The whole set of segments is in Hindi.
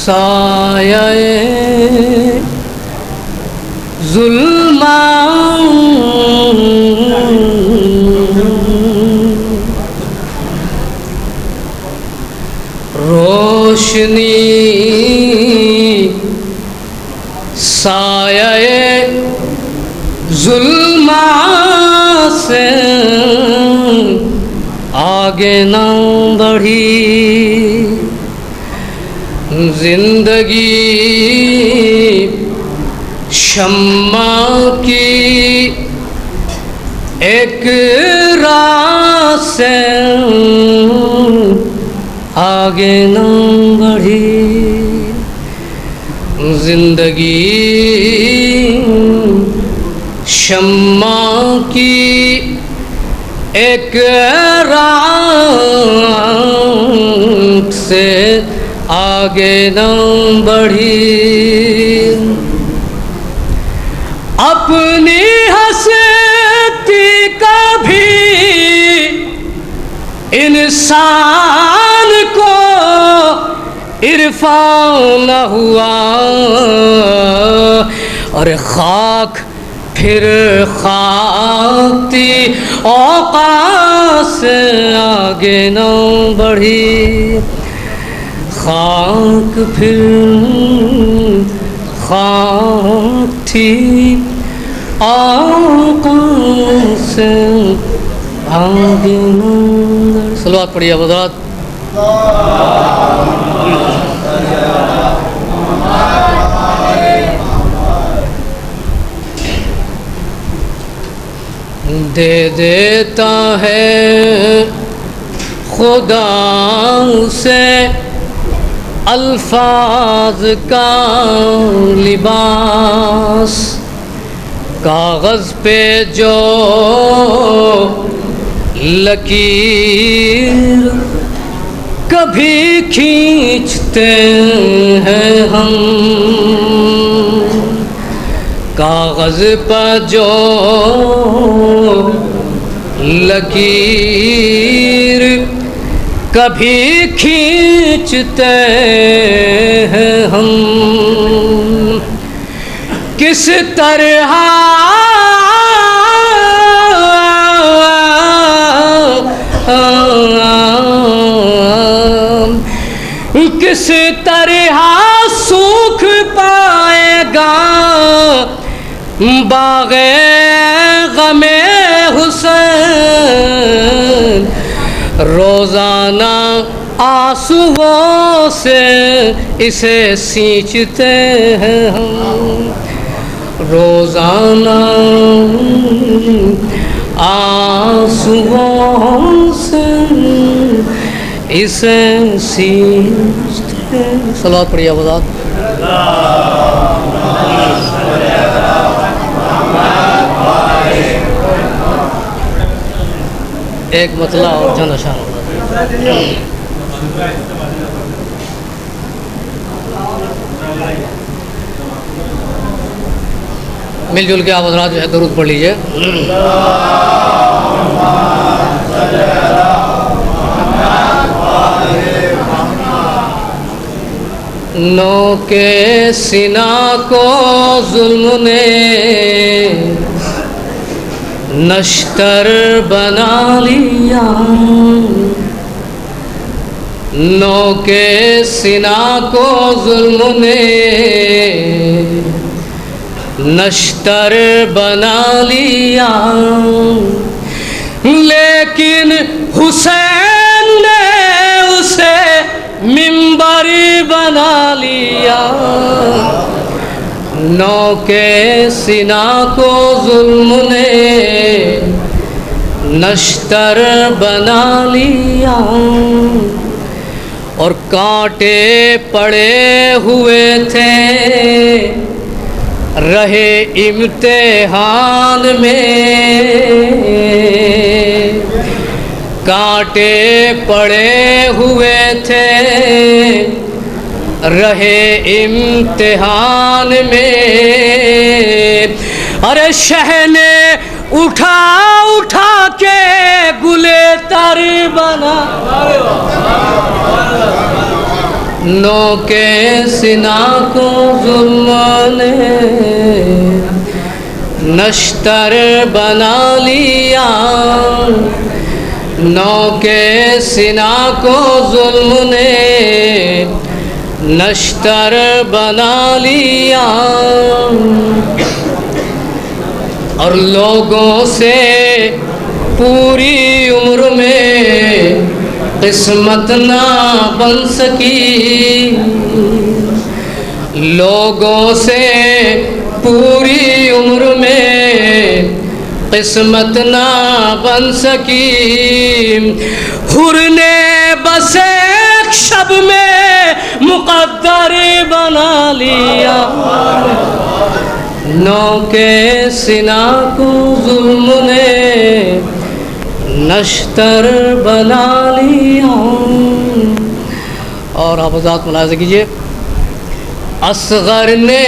साये जुल्मा रोशनी साये जुल्मा से आगे न बढ़ी जिंदगी शम्मा की एक राह से आगे न बढ़ी जिंदगी शम्मा की एक राह से आगे न बढ़ी अपनी हस्ती का भी इंसान को इरफान न हुआ और खाक फिर खाक थी औकात से आगे न बढ़ी खाक फिर खाक थी औकात से आगे न बढ़ी। सलवात पढ़िए हज़रात। दे देता है खुदा उसे अल्फाज का लिबास कागज़ पे जो लकीर कभी खींचते हैं हम कागज़ पर जो लकीर कभी खींचते हैं हम किस तरह किस तरह सूख पाएगा बाग़े ग़मे हुसैन रोज़ाना आंसुओं से इसे सींचते हैं हम रोज़ाना आंसुओं से इसे सींचते हैं। सलावत पढ़िए आवाज़। एक मतला और चंद अशार मिलजुल के आप हज़रात जो है दरूद पढ़ लीजिए। नो के सीना को जुल्म ने नश्तर बना लिया नो के सीना को जुल्म ने नश्तर बना लिया लेकिन हुसैन ने उसे मिंबरी बना लिया नौ के सीना को जुल्म ने नश्तर बना लिया और कांटे पड़े हुए थे रहे इम्तिहान में कांटे पड़े हुए थे रहे इम्तिहान में अरे शहने उठा उठा के गुले तर बना नोके सिना को जुल्म ने नश्तर बना लिया। नोके सिना को जुल्म ने नश्तर बना लिया। और लोगों से पूरी उम्र में किस्मत ना बन सकी। लोगों से पूरी उम्र में किस्मत ना बन सकी। हुर ने बस एक शब में मुक़द्दर बना लिया। नोके सिना को जुल्म ने नश्तर बना लिया। और आप आज़ाद मुलाज़ा कीजिए। असगर ने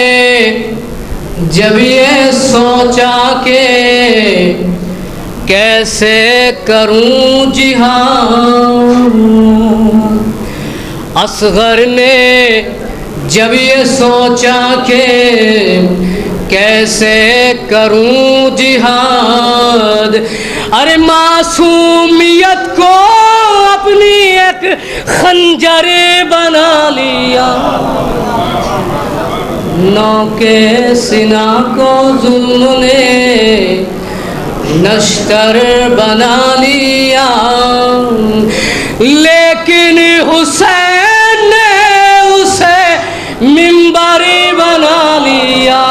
जब ये सोचा कि कैसे करूं जिहाद। असगर ने जब ये सोचा कि कैसे करूं जिहाद। अरे मासूमियत को अपनी एक खंजर बना लिया। नोके सिना को जुल्म ने नश्तर बना लिया। लेकिन हुसैन ने उसे मिंबरी बना लिया।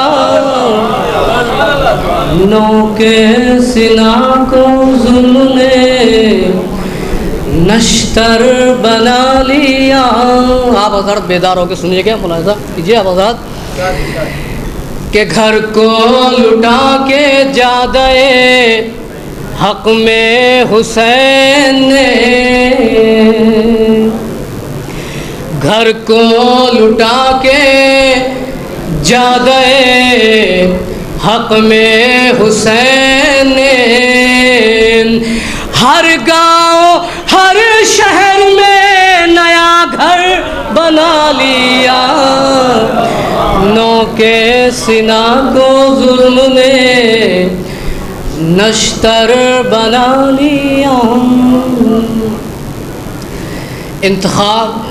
नोके सिना को जुल्म ने नश्तर बना लिया। आप हज़रत बेदार होकर सुनिएगा, मुलाहिज़ा कीजिए आप हज़रत। के घर को लुटा के जादे हक में हुसैन ने। घर को लुटा के जादे हक में हुसैन ने। हर गांव हर शहर में नया घर बना लिया। नोके सिना को जुल्म ने नश्तर बना लिया। इंतखाब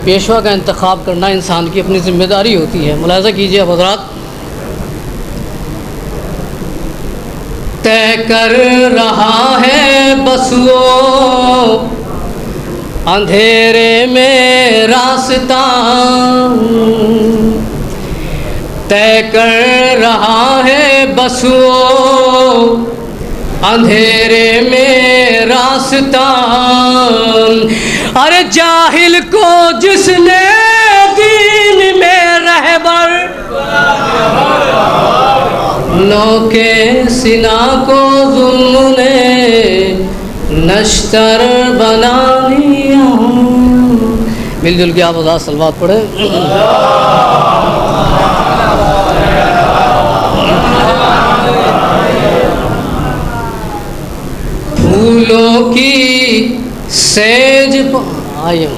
पेशवा का इंतखाब करना इंसान की अपनी जिम्मेदारी होती है। मुलाहिज़ा कीजिए हज़रात। तय कर रहा है बस वो अंधेरे में रास्ता। तय कर रहा है बस वो अंधेरे में रास्ता। अरे जाहिल को जिसने दीन में रहबर। नोके सिना को जुल्म ने नश्तर बना लिया। मिलजुल के आप आज़ाद सलवात पढ़े। फूलों की सेज आए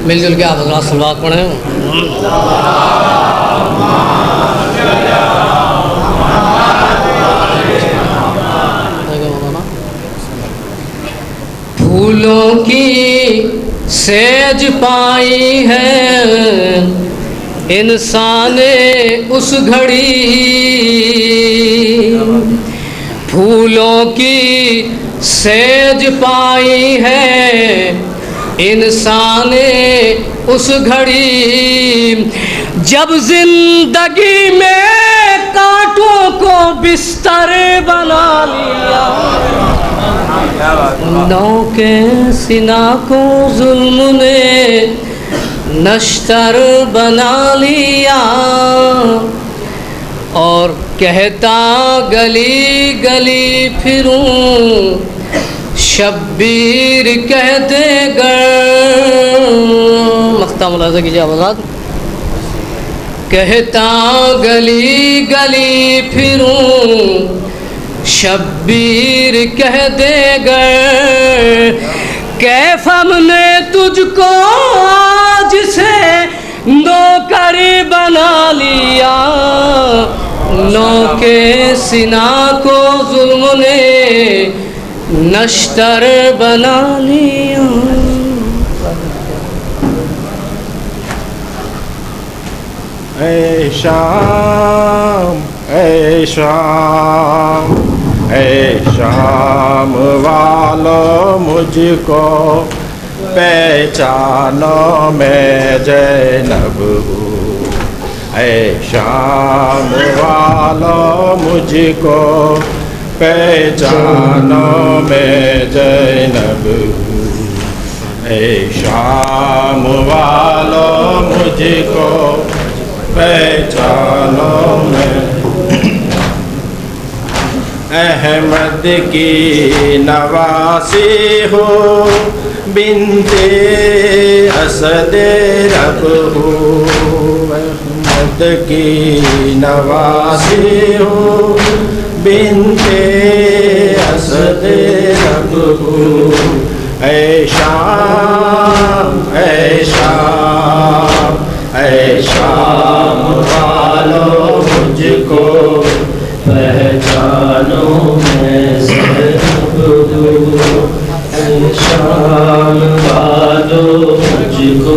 मिलजुल के आप हज़रात सलवात पढ़ें। फूलों की सेज पाई है इंसान उस घड़ी। फूलों की सेज पाई है इंसान उस घड़ी। जब जिंदगी में कांटों को बिस्तर बना लिया। नोके सिना को जुल्म ने नश्तर बना लिया। और कहता गली गली फिरूं शब्बीर कहते गर। मख्ता मुलाज़ा कीजिए आवाज़। कहता गली गली फिरूं शब्बीर कह देगा कैफ हमने तुझको आज से नौकर बना लिया, नौके सिना को जुल्म ने नश्तर बना लिया। ऐ शाम ऐ शाम ऐ शाम वालों मुझको पहचानो मैं ज़ैनब हूँ। ऐ शाम वालों मुझको पहचानो मैं ज़ैनब हूँ। ऐ शाम वालों मुझको पहचानो मैं अहमद की नवासी हो, बिन्ते असद रब हो। अहमद की नवासी हो, बिन्ते असद रब हो। ऐ शाम ऐ शाम ऐ शाम वालों मुझको पहचानो मैं ज़ैनब हूँ। ऐ शाम वालों मुझको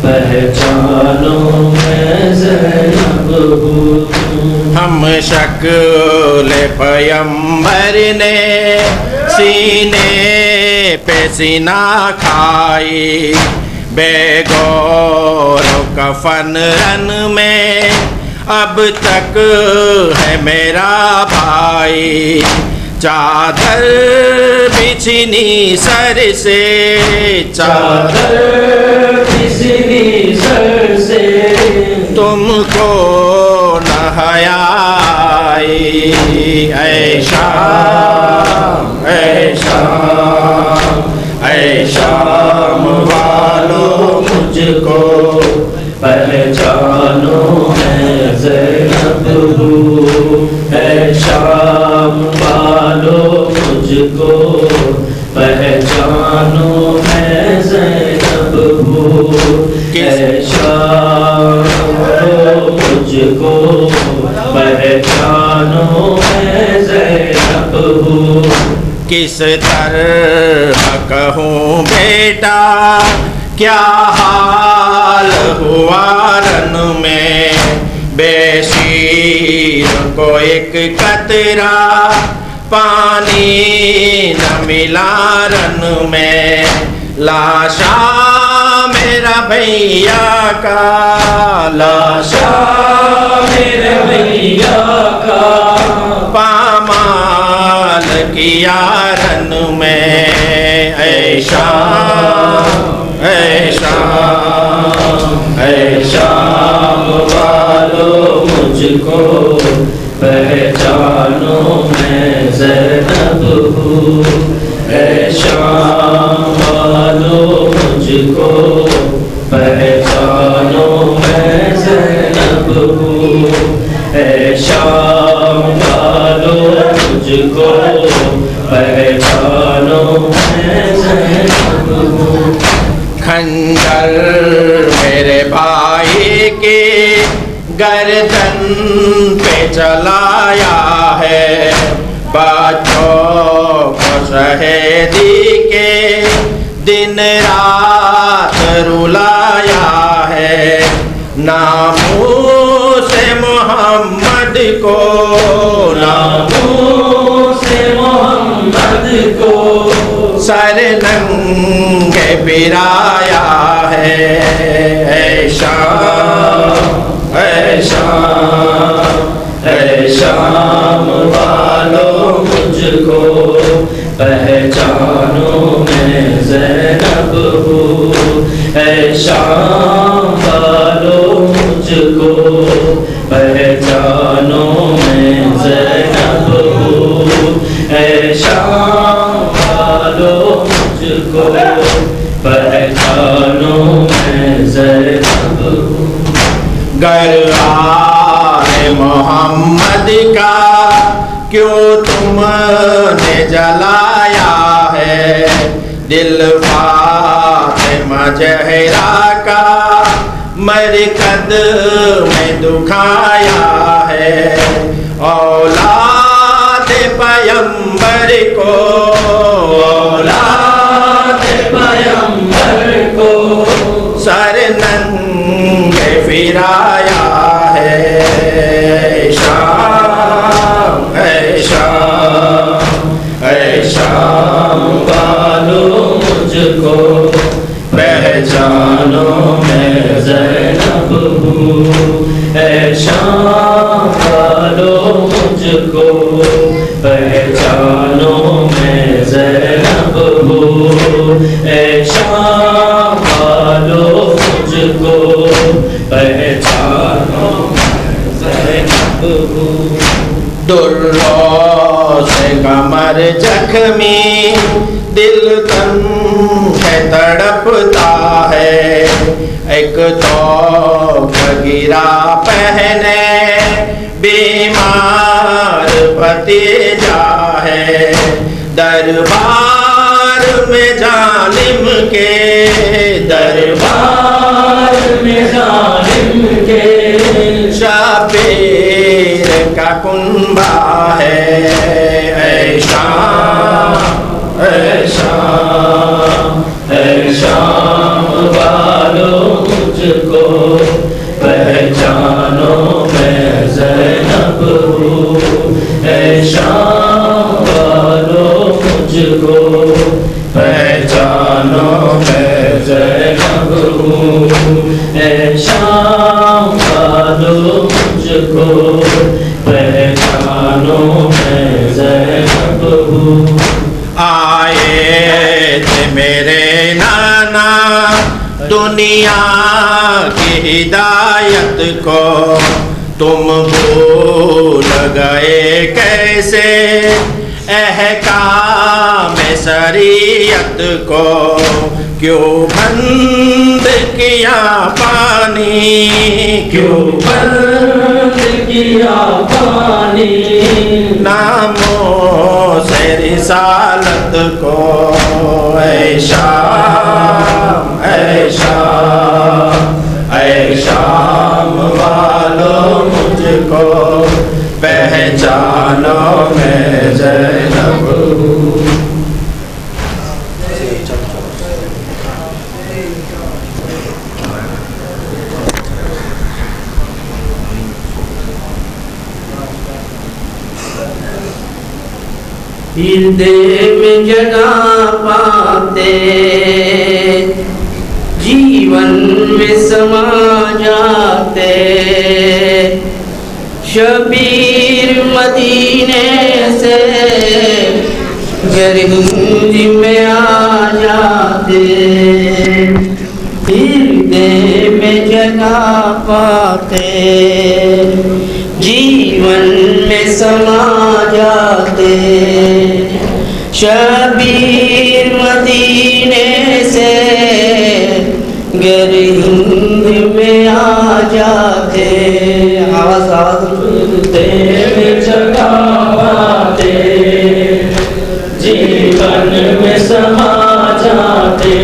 पहचानो मैं ज़ैनब हूँ। हम शक्ल पैगंबर ने सीने पे सीना खाई, बेगौर कफन रन में अब तक है मेरा भाई। चादर बिछनी सर से, चादर बिछनी सर से, तुमको न हया आई। ऐ शाम ऐ शाम ऐ शाम वालों मुझको पहचानो मैं ज़ैनब हूँ। ऐ शाम वालों मुझको पहचानो मैं ज़ैनब हूँ। ऐ शाम वालों मुझको पहचानो मैं ज़ैनब हूँ। किस तरह कहूँ बेटा क्या हाल हुआ रन में, बेशीर को एक कतरा पानी न मिला रन में। लाशा मेरा भैया का, लाशा मेरे भैया का पामाल किया रन में। ऐ शाम ऐ शाम ऐ शाम वालों मुझको पहचानो मैं ज़ैनब हूँ। ऐ शाम वालों मुझको पहचानो मैं ज़ैनब हूँ। ऐ शाम वालों मुझको पहचानो मैं ज़ैनब हूँ। खंजर मेरे भाई के गर्दन पे चलाया है, बच्चों को शहीदी के दिन रात रुलाया है। नामूसे मोहम्मद को, नामूसे मोहम्मद को सर नंगे पिराया है। ऐ शाम ऐ शाम ऐ शाम वालों मुझको पहचानो मैं ज़ैनब हूँ। ऐ शाम वालों मुझको पहचानो मैं ज़ैनब हूँ। ऐ शाम वालों मुझको पहचानो मैं ज़ैनब हूँ। गर आले मोहम्मद का क्यों तुमने जलाया है दिल फातिमा ज़हरा का, मरकद में दुखाया है औलाद पैगंबर को, औलाद पैगंबर को सर नंगे फिराया है। शाम है शाम, है शाम वालों मुझको पहचानो मैं ज़ैनब हूँ। है शाम वालों मुझको पहचानो मैं ज़ैनब हूँ। है शाम वालों मुझको पहचानो मैं ज़ैनब हूँ। दुर्रों से कमर जख्मी दिल तन है तड़पता है, एक तो गिरा पहने बीमार भतीजा है। दरबार में जालिम के, दरबार में जालिम के शबीर का कुंबा है। ऐशा शाम वालों मुझको पहचानो मैं ज़ैनब हूँ। शाम वालों मुझको पहचानो मैं ज़ैनब हूँ। शाम वालों मुझको पहचानो मैं ज़ैनब हूँ। आए थे मेरे नाना दुनिया की हिदायत को, तुम भूल गए कैसे अहकाम शरीयत को। क्यों बंद किया पानी, क्यों बंद किया पानी नामों से रिसालत को। ऐशा शाम वालों मुझको पहचानो मैं ज़ैनब हूँ। हृदय में जगह पाते जीवन में समा जाते, शबीर मदीने से हिंद में आ जाते। हृदय में जगह पाते जीवन में समा जाते, शबीर मदीने से गर हिंद में आ जाते। आवाज़ में जगह पाते जीवन में समा जाते,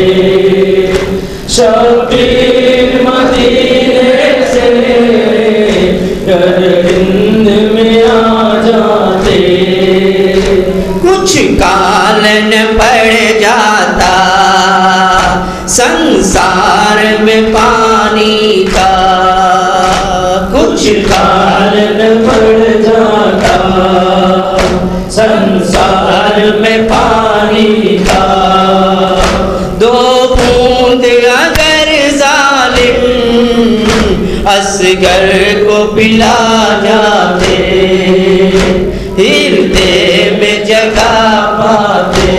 शबीर मदीने से गर हिंद में आ जाते। कुछ कालन पड़ जाता संसार में पानी का, कुछ कालन पड़ जाता संसार में पानी का। दो बूंद अगर जालिम असगर को पिला जाते, हृदय में जगह पाते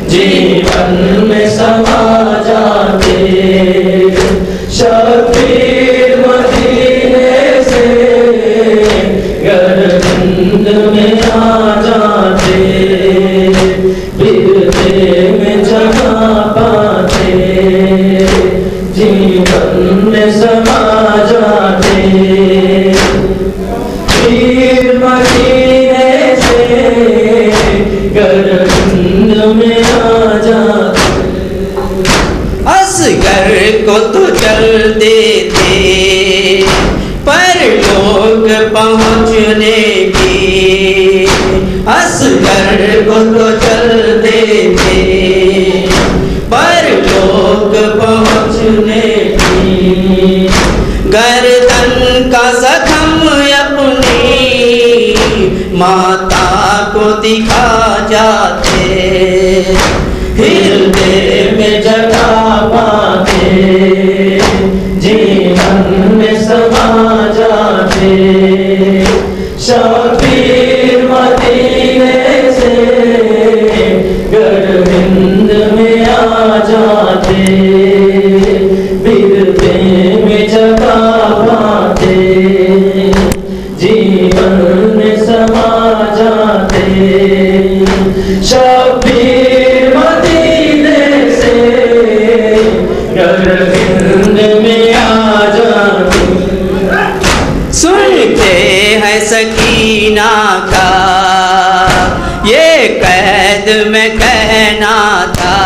जीवन में समा जाते, शबीर मदीने से गर हिंद में आ जाते। हृदय में जगह पाते जीवन में समा जाते। पीर मदीने को तो चलते थे, पर लोग पहुँचने की असगर को तो चलते थे, पर लोग पहुँचने की। गर्दन का जख्म अपनी माता को दिखा जाते, हृदय में जगह पाते, जीवन में समा जाते। शबीर मदीने से गर्विंद में आ जाते, बिरते में जगह पाते, जीवन में समा जाते। शबीर मदीने से गर्विंद में आ जाते। सुनते हैं सकीना का ये कैद में कहना था,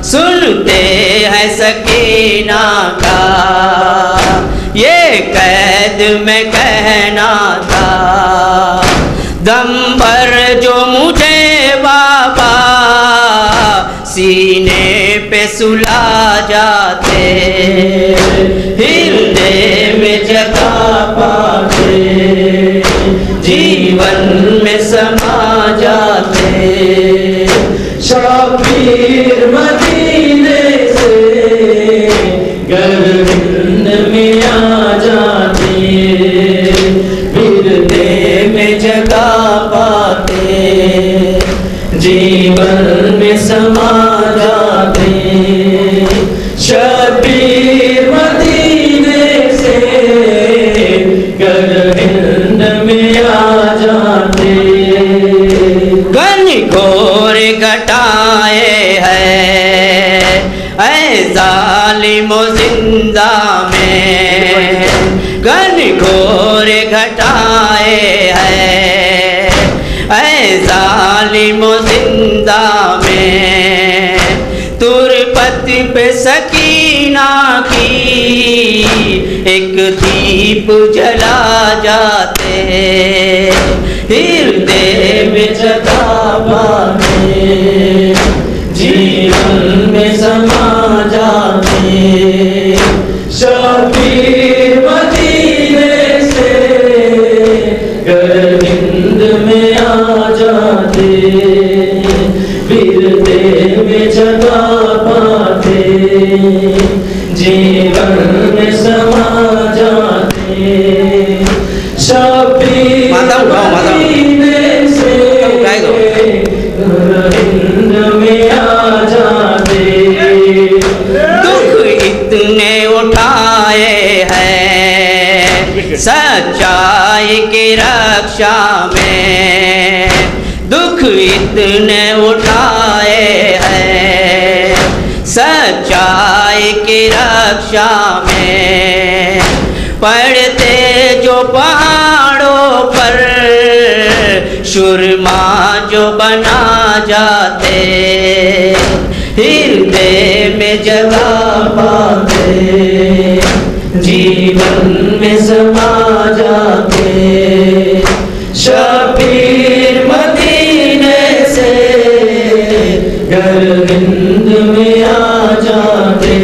सुनते हैं सकीना का ये कैद में कहना था। दम पर जो मुझे बाबा सीने पे सुला जाते, हृदय में जगह पाते, जीवन में समा जाते। शबीर मदीने से गर्विंद में आ जाते, बिरते में जगह पाते, जीवन में समा जाते। शबीर मदीने से गर्विंद में आ जाते। घनघोर घटाए है ऐ जालिमो जिंदा में, घनघोर घटाए है ऐ जालिमो जिंदा में। तुरपत पे सकीना की एक दीप जला जाते, हृदय में जगह पाते, जीवन में समा जाते। शबीर मदीने से गर्विंद में आ जाते, बिरते में जगह पाते, जीवन में समा जाते। शबीर मदीने से गर्विंद में आ जाते। दुख इतने उठाए हैं सच्चाई की रक्षा में, दुख इतने उठाए हैं सच्चाई की रक्षा में। पढ़ते जो पहाड़ों पर सुरमा जो बना जाते, हृदय में जगह पाते, जीवन में समा जाते। शबीर मदीने से गर्विंद में आ जाते,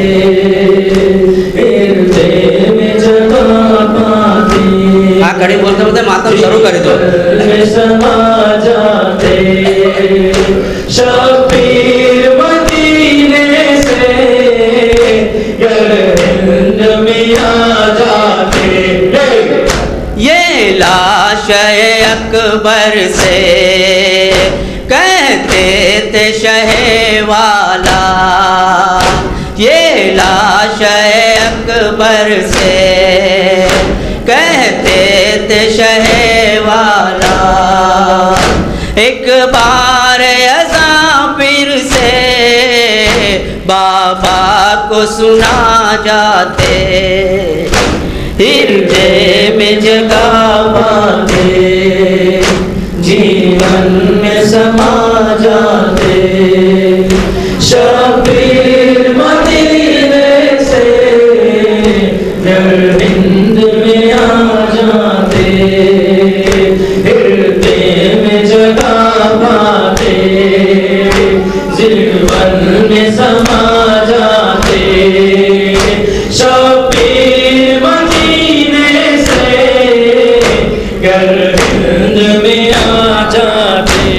हृदय में जगह पाते। हाँ कड़ी बोलते बोलते मातम शुरू कर दो। में समा जाते। शबीर मदीने से गर्विंद में आ जाते। ये लाश अकबर से कहते थे शहे वाला, ये लाश अकबर से कहते थे शहे वाला। एक बार अज़ां फिर से बाबा को सुना जाते, हृदय में जगह पाते, जीवन में समा जाते। शबीर मदीने जीवन में समा जाते। शबीर मदीने से गर्द में आ जाते।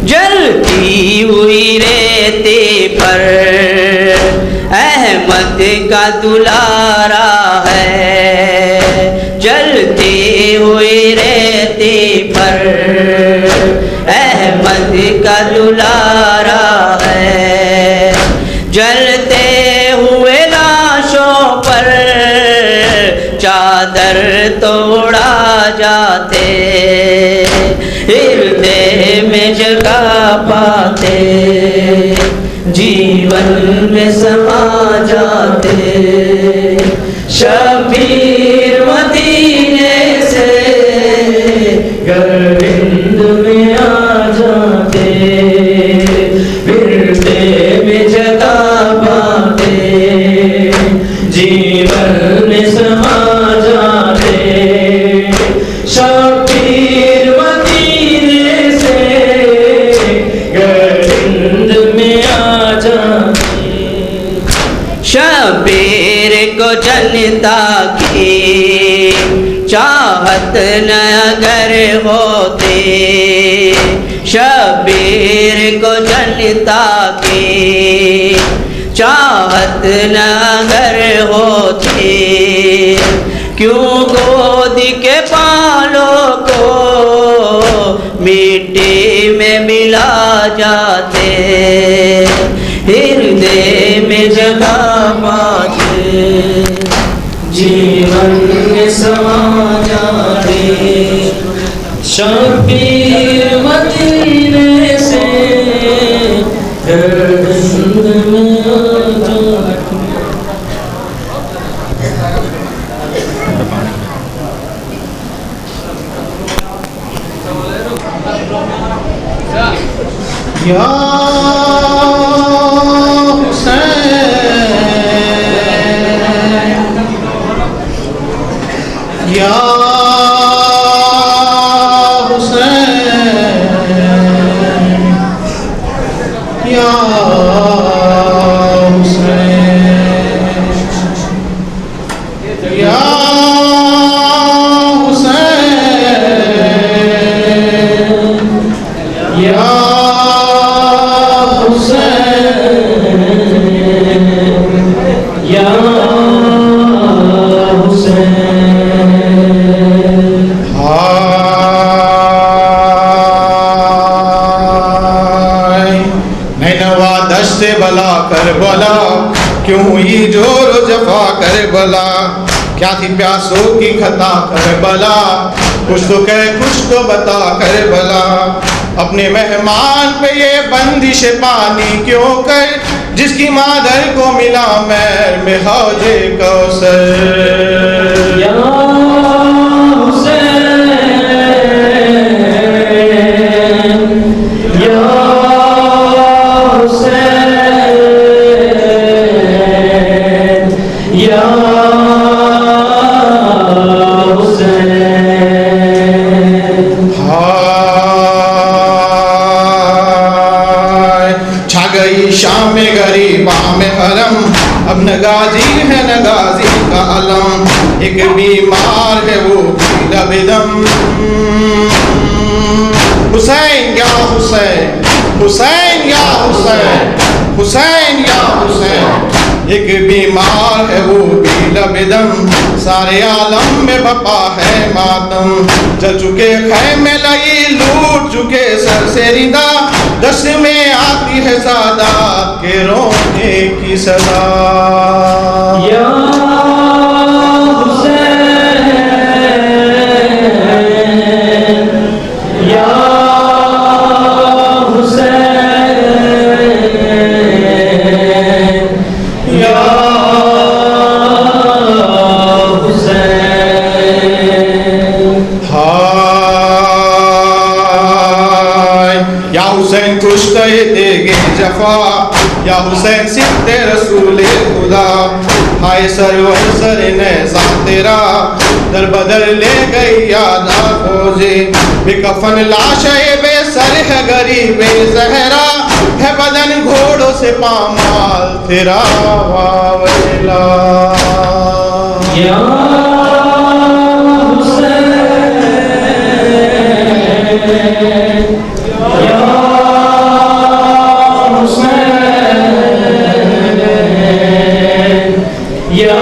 जलती हुई रेते पर अहमद का दुलारा है, जलते हुए रेते पर अहमद का दुलारा है। जलते हुए लाशों पर चादर तोड़ा जाते, हृदय में जगह पाते, जीवन में समा जाते। शबीर मदीने से गर्द में आ जाते, हृदय में जगह पाते, जीवन में समा जाते। शबीर मदीने से गर्द में आ जाते। शबीर को जनता की चाहत न अगर होते, शबीर को जनता की चाहत न अगर होते, क्यों गोद के बालों को मिट्टी में मिला जाते, हृदय में जगह पाते, जीवन में समा जाते। शबीर मदीने से गर्द में आ जाते। या हुसैन, या हुसैन, या हुसैन, या हुसैन, या बला कर बला क्यों हुई जोर जफा कर बला, क्या थी प्यासों की खता कर बला, कुछ तो कह कुछ तो बता कर बला। अपने मेहमान पे ये बंदिश पानी क्यों कर, जिसकी मादर को मिला महर में हौजे कौसर। या हुसैन, या शाम में गरीबा में हरम, अब न गाजी है न गाजी का अलम, एक बीमार है वो लबदम। हुसैन या हुसैन, हुसैन या हुसैन, हुसैन या हुसैन, एक बीमार है वो भी लबदम। सारे आलम में बपा है मातम, जल चुके खैमे लगी लूट चुके सर से रिदा, दस्त में आती है सादात के रोने की सदा। या हुसैन, या हुसैन, या हुसैन कुछ कहे देगे जफा, या हुसैन सिद्दे रसूले खुदा, हाय सरवर सर नैज़ा तेरा, दर बदर ले गई यादा खोजे, बेकफन लाश बे सर है गरीब ज़हरा, है बदन घोड़ों से पामाल तेरा वावेला। या हुसैन, या हुसैन, या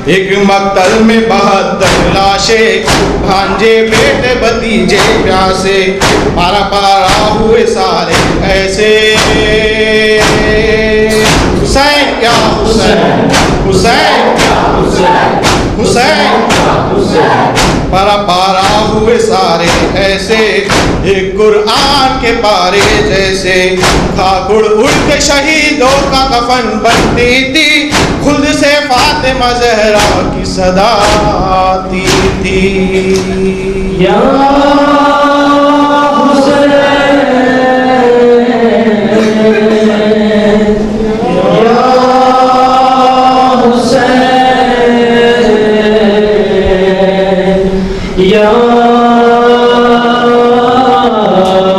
एक मक्तल में 72 लाशें, भांजे बेटे भतीजे प्यासे, पारा पारा हुए सारे ऐसे। हुसैन क्या हुसैन, हुसैन क्या हुसैन, हुसैन क्या हुसैन, पारा पारा हुए सारे ऐसे, एक कुरान के पारे जैसे। ठाकुर उड़ के शहीदों का कफन बनती थी, खुद से फातिमा ज़हरा की सदा आती थी। या हुसैन, या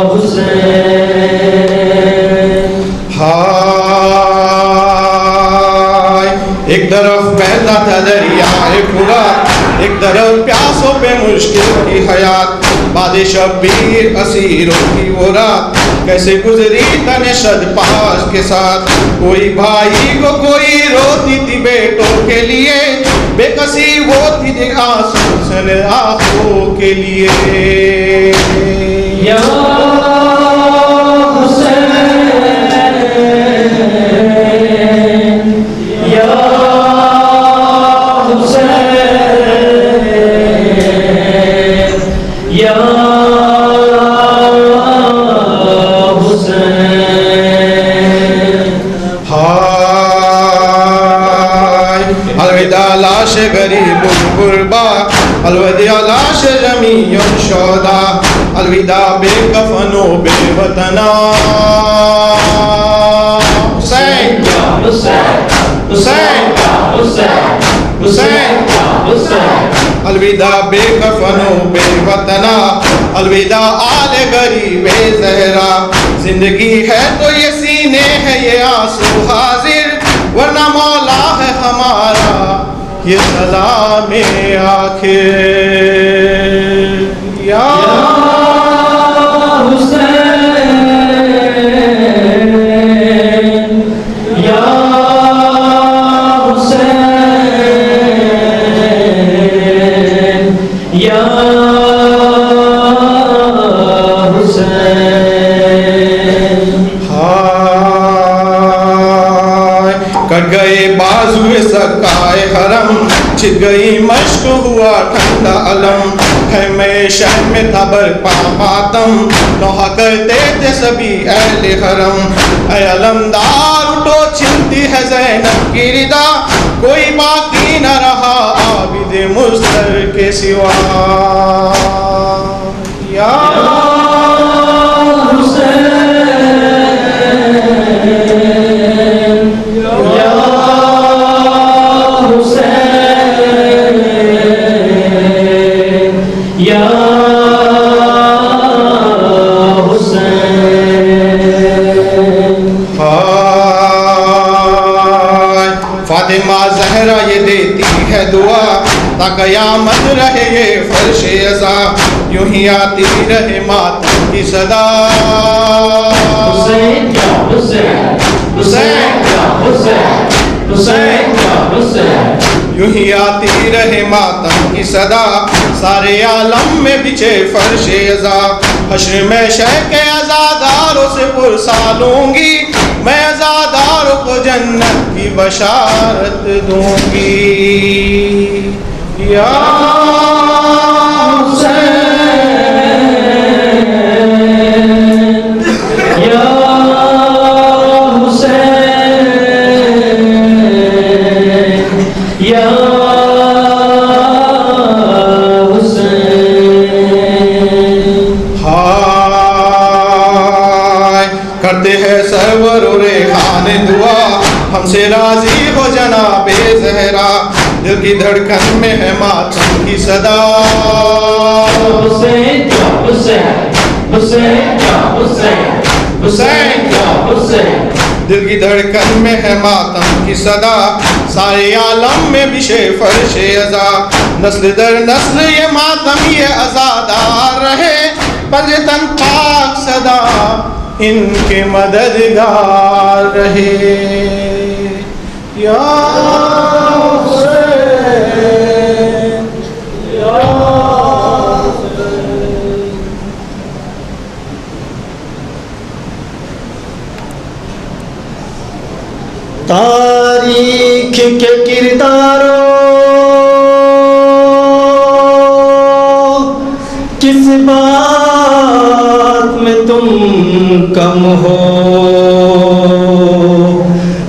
हुसैन, या एक तरफ बहता था दरिया फुरात, एक तरफ प्यासों पे मुश्किल की हयात, बाद शब्बीर असीरों की वो रात, कैसे गुजरी तने शदपास के साथ। कोई भाई को कोई रोती थी बेटों के लिए, बेकसी वो थी आंसू से आंखों के लिए। या अलविदा लाश गरीब गुरबा, अलविदा लाश जमीयन शोदा, अलविदा बेकफनो बेवतना। हुसैन हुसैन, हुसैन हुसैन, हुसैन हुसैन, अलविदा बेकफनो बेवतना, अलविदा आले गरीब ज़हरा। जिंदगी है तो ये सीने है ये आंसू हाजिर, वरना मौला है हमारा ये सलाम आखिर। या हुसैन, या हुसैन, या कट गए बाजुए सकाए हरम, छिद गई मश्क हुआ ठंडा अलम, है मैं शहर में था बरपा मातम, नौहा करते थे सभी अहले हरम। ऐ अलमदार उठो छिलती है ज़ैनब की रिदा, कोई बाकी न रहा आबिद मुस्तर के सिवा। या फातिमा ज़हरा ये देती है दुआ, ता क़यामत रहे ये फर्श अज़ा, यूं ही आती रहे मातम की सदा। हुसैन क्या हुसैन, हुसैन क्या हुसैन, हुसैन क्या हुसैन, यूं ही आती रहे मातम की सदा, सारे आलम में बिछे फर्श अज़ा। हश्र में शह के अज़ादारों से पुरसा लूंगी, मैं अज़ादारों को जन्नत की बशारत दूंगी। या हुसैन, या हुसैन, या करते हैं सरवर रेहान दुआ, हमसे राजी हो की धड़कन में है मातम की सदा। हुसैन या हुसैन, हुसैन या हुसैन, हुसैन या हुसैन। दिल की धड़कन में है मातम की सदा, सारे आलम में बिशे फर्शे अज़ा। नस्ल दर नस्ल ये मातम ये अज़ादार रहे, पंजतन पाक सदा इनके मददगार रहे। या हुसैन, या तारीख के किरदारों किस बात में तुम कम हो,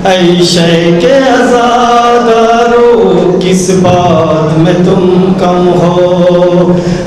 ऐ शैख़ अज़ादारों किस बात में तुम कम हो,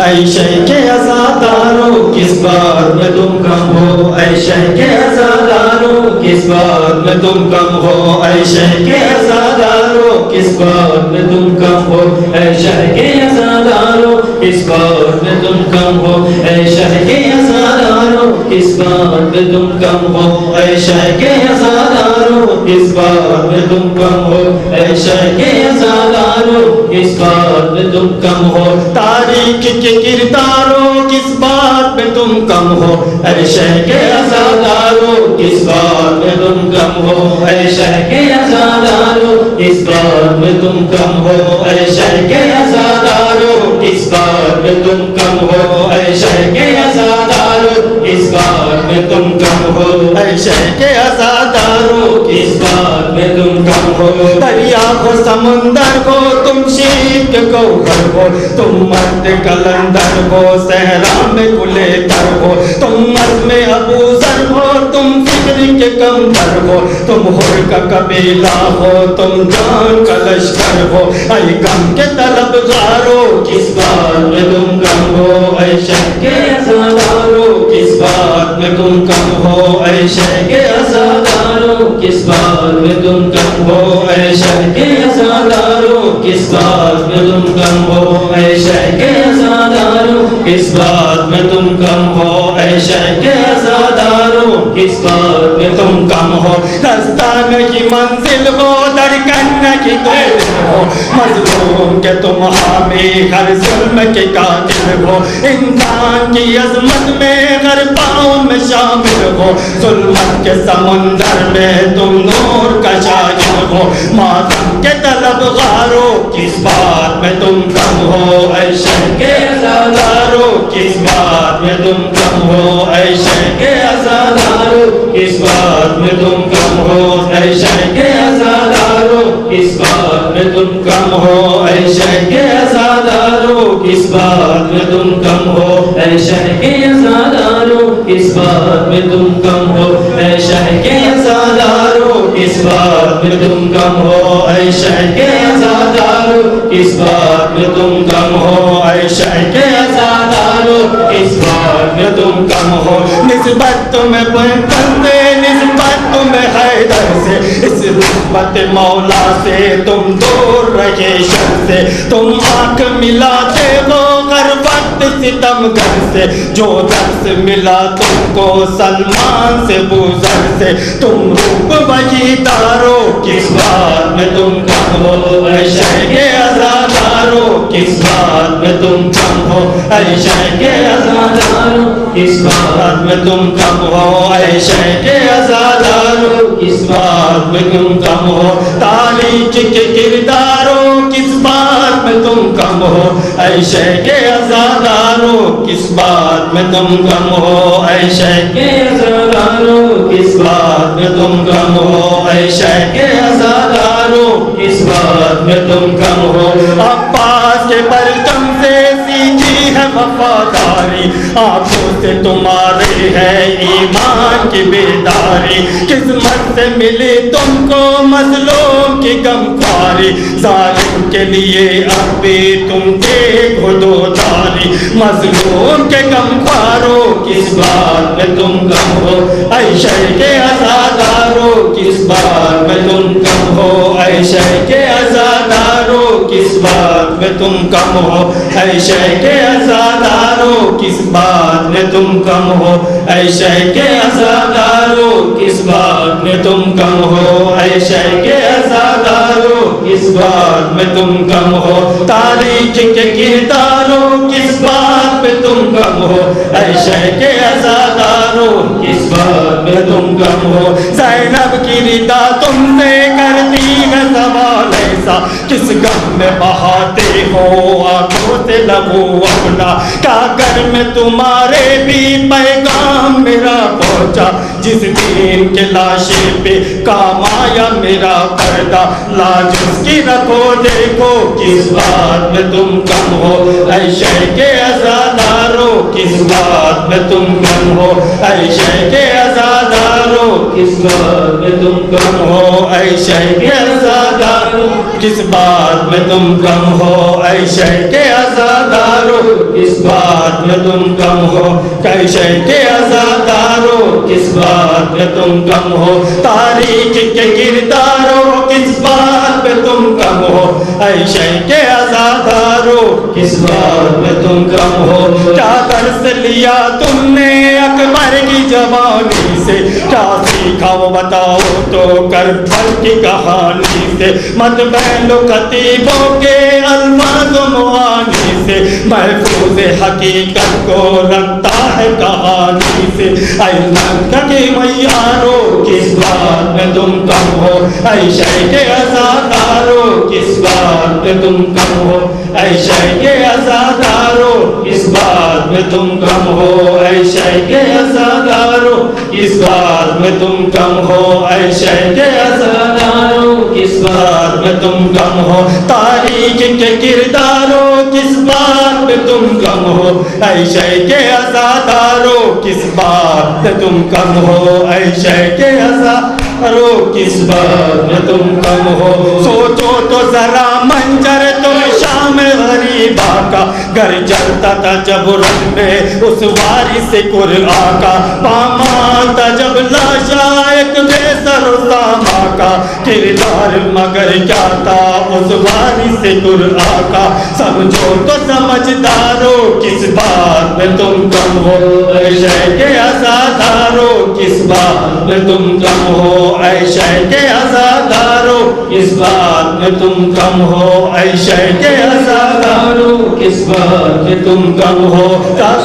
ऐ शैख़ अज़ादारों किस बात में तुम कम हो, ऐ शैख़ अज़ादारों किस बात में तुम कम हो, ऐ शैख़ अज़ादारों किस बात में तुम कम हो, ऐ शैख़ अज़ादारों किस बात में तुम कम हो, ऐ शैख़ अज़ादारों किस बात में तुम कम हो, ऐ शैख़ अज़ादारों किस बात में तुम कम हो, ऐ शैख़ अज़ादारों किस बात में तुम कम हो। तारीख के किरदारों किस बात में तुम कम हो, ऐ शैख़ अज़ादारों किस बात में तुम कम हो, ऐ शैख़ अज़ादारों किस बात में तुम कम हो, ऐ शैख़ अज़ादारों किस बात में तुम कम हो, ऐ शैख़ अज़ादारों किस बात में तुम कम हो, ऐ शैख़ अज़ादारों किस बात में तुम कम हो। दरिया हो समुंदर हो तुम शीत के गौहर हो, तुम मर्द कलंदर हो सहरा में गुले तर हो, तुम मर्द में अबू ज़र हो तुम फिक्र के कमतर हो, तुम हुर का कबीला हो तुम जान का लश्कर हो, ऐ गम के तलबगारों किस बात में तुम कम हो, ऐ शैख़ अज़ादारों किस बात में तुम कम हो, ऐ शैख़ अज़ादारों किस बात में तुम कम हो, ऐ शैख़ अज़ादारों किस बात में तुम कम हो, ऐ शैख़ अज़ादारों किस बात में तुम कम हो, ऐ शैख़ अज़ादारों किस बात में तुम कम हो। रास्ता नहीं मंजिल हो दरकन की कोई हो, मज़लूम के तुम हामी हर जुल्म के कातिल हो, इंसान की अज़मत में हर पाँव में शामिल हो, जुल्मत के समुंदर में तुम नूर का शागिर हो, मातम के तलबगारों किस बात में तुम कम हो, ऐ शैख़ अज़ादारों किस बात में तुम कम हो, ऐ शैख़ अज़ादारों किस बात में तुम कम हो, ऐ शैख़ अज़ादारों किस बात में तुम कम हो, ऐ शैख़ अज़ादारों किस बात में तुम कम हो, ऐ शैख़ अज़ादारों किस बात में तुम कम हो, ऐ शैख़ अज़ादारों किस बात में तुम कम हो, ऐ शैख़ अज़ादारों किस बात में तुम कम हो, ऐ शैख़ अज़ादारों किस बात में तुम कम हो। निस्बत तुम्हें बंदे निस्बत तुम्हें हैदर से, इस निस्बत मौला से तुम दूर रहे शर से, तुम आँख मिलाते हो हर वक्त सितमगर से, जो दर्स मिला तुमको सलमान से बुज़र से, तुम रूप वही दारो किस बात में तुम कम हो, ऐ शैख़ अज़ादारों किस बात में तुम कम हो, ऐ शैख़ अज़ादारों किस बात में तुम कम हो, ऐ शैख़ अज़ादारों किस बात में तुम कम हो। तारीख के किरदारों किस बात में तुम कम हो, ऐ शैख़ अज़ादारों किस बात में तुम कम हो, ऐ शैख़ अज़ादारों किस बात में तुम कम हो, ऐ शैख़ अज़ादारों किस बात में तुम कम हो। अब्बास के परचम से सीखी है वफादारी, आंखों से तुम्हारे है ईमान की बेदारी, किस्मत से मिली तुमको मज़लूम की गमख्वारी, ज़ालिम के लिए अब भी तुम देखो दो तारी, मज़लूम के गमख्वारों किस बात में तुम कम हो, ऐ शैख़ अज़ादारों किस बात में तुम कम हो, ऐ शैख़ अज़ादारों किस बात में तुम कम हो ऐ शेख अज़ादारो किस बात में तुम कम हो ऐ शेख अज़ादारो किस बात में तुम कम हो ऐ शेख अज़ादारो किस बात में तुम कम हो तारीख के किरदारों किस बात में तुम कम हो ऐ शेख अज़ादारो किस बात में तुम कम हो ज़ैनब की रिदा तुमने कर दी है सवाल ऐसा किस गम में बहाते हो आंखों से लबो अपना कागर में तुम्हारे भी पैगाम मेरा पहुंचा जिस दिन के लाशे पे काम आया मेरा पर्दा लाज उसकी रखो देखो किस बात में तुम कम हो ऐ शेख अज़ादारो किस बात में तुम कम हो ऐ शेख अज़ादारो किस बात में तुम कम हो ऐ शेख अज़ादारो किस बात में तुम कम हो ऐ शेख अज़ादारो किस बात में तुम कम हो ऐ शेख अज़ादारो किस बात में तुम कम हो तारीख के किरदारों किस बात में तुम कम हो ऐ शेख अज़ादारो किस बात में तुम कम हो क्या दर्स लिया तुमने अकबर की जवानी से क्या सीखा वो बताओ तो करबल की कहानी से मत बहलो खतीबों के अल्फाज़ मुआनी से महफूज हकीकत को रखता है कहानी से ऐ मक्का के मैयारो किस बात में तुम कम हो ऐ शेख अज़ादारो किस बात में तुम कम हो ऐ शेख अज़ादारो किस बात में तुम कम हो ऐ शेख अज़ादारो किस बात में तुम कम हो ऐ शेख अज़ादारो किस बात में तुम कम हो तारीख के किरदारों किस बात में तुम कम हो ऐ शेख अज़ादारो किस बात में तुम कम हो ऐ शेख अज़ादारो किस बात में तुम कम हो सोचो तो जरा मंजर तुम शाम गरीबा का घर चलता था जब रन में उस वारी से कुरआ का पामाल था जब लाशा एक बेसर सामा का किरदार मगर क्या था उस वारी से कुरआ का समझो तो समझदारो किस बात में तुम कम हो ऐ शेख अज़ादारो किस बात में तुम कम हो ऐ शेख अज़ादारो किस बात में तुम कम हो ऐ शेख अज़ादारो किस बात में तुम कम हो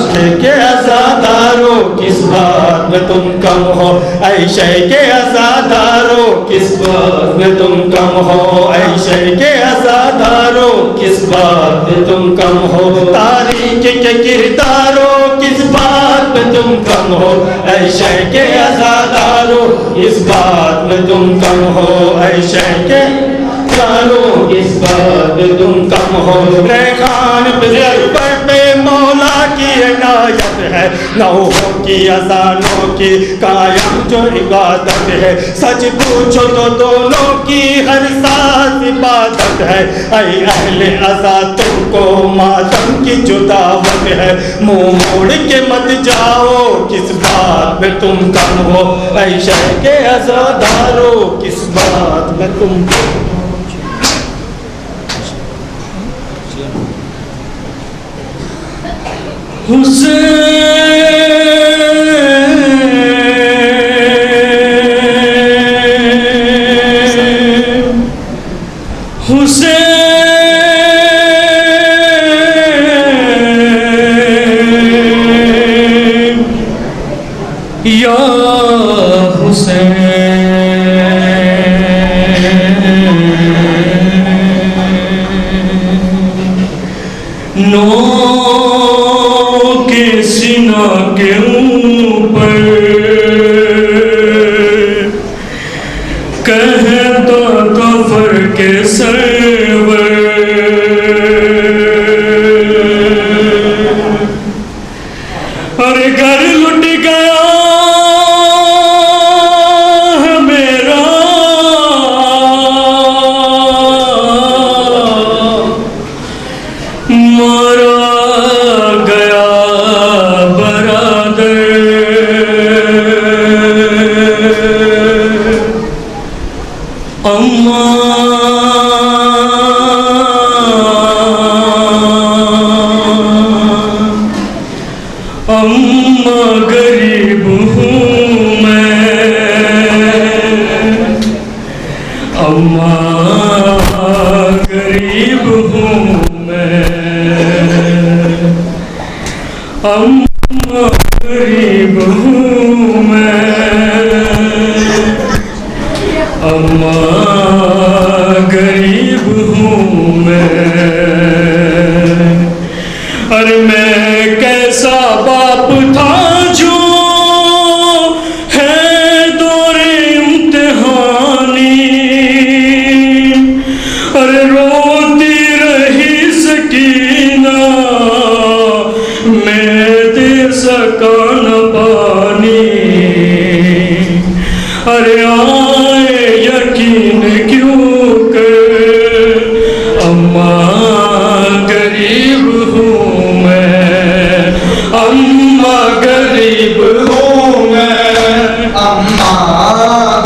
शेख अज़ादारो किस बात में तुम कम हो ऐ शेख अज़ादारो किस बात में तुम कम हो ऐ शेख अज़ादारो किस बात में तुम कम हो तारीख के किरदारों किस बात में तुम कम हो ऐ शेख अज़ादारो इस बात में तुम कम हो ऐ शेख अज़ादारो इस बात में तुम कम हो रेखान पे मौला की इनायत है नौहों की अज़ानों की कायम जो इबादत है सच पूछो तो दोनों की हर सांस इबादत है ऐ अहले अज़ा तुमको मातम की जो दावत है मुंह मोड़ के मत जाओ किस बात में तुम कम हो ऐ शेख अज़ादारो किस बात में तुम या हुसैन नो के सीना के ऊपर कहता कफर के सरवर अरे घर लुट गया है मेरा मारा गया बरादर अम्मा गरीब हूँ मैं, अम्मा गरीब हूँ मैं, अम्मा गरीब हूँ मैं, अम्मा गरीब हूँ मैं। अरे मैं कैसा बाप था जो है दौरे इम्तिहानी, अरे रोती रही सकीना मैं दे सका न पानी। अरे आए यकीन क्यों कर अम्मा गरीब हूँ मैं, अम्मा गरीब हूँ मैं, अम्मा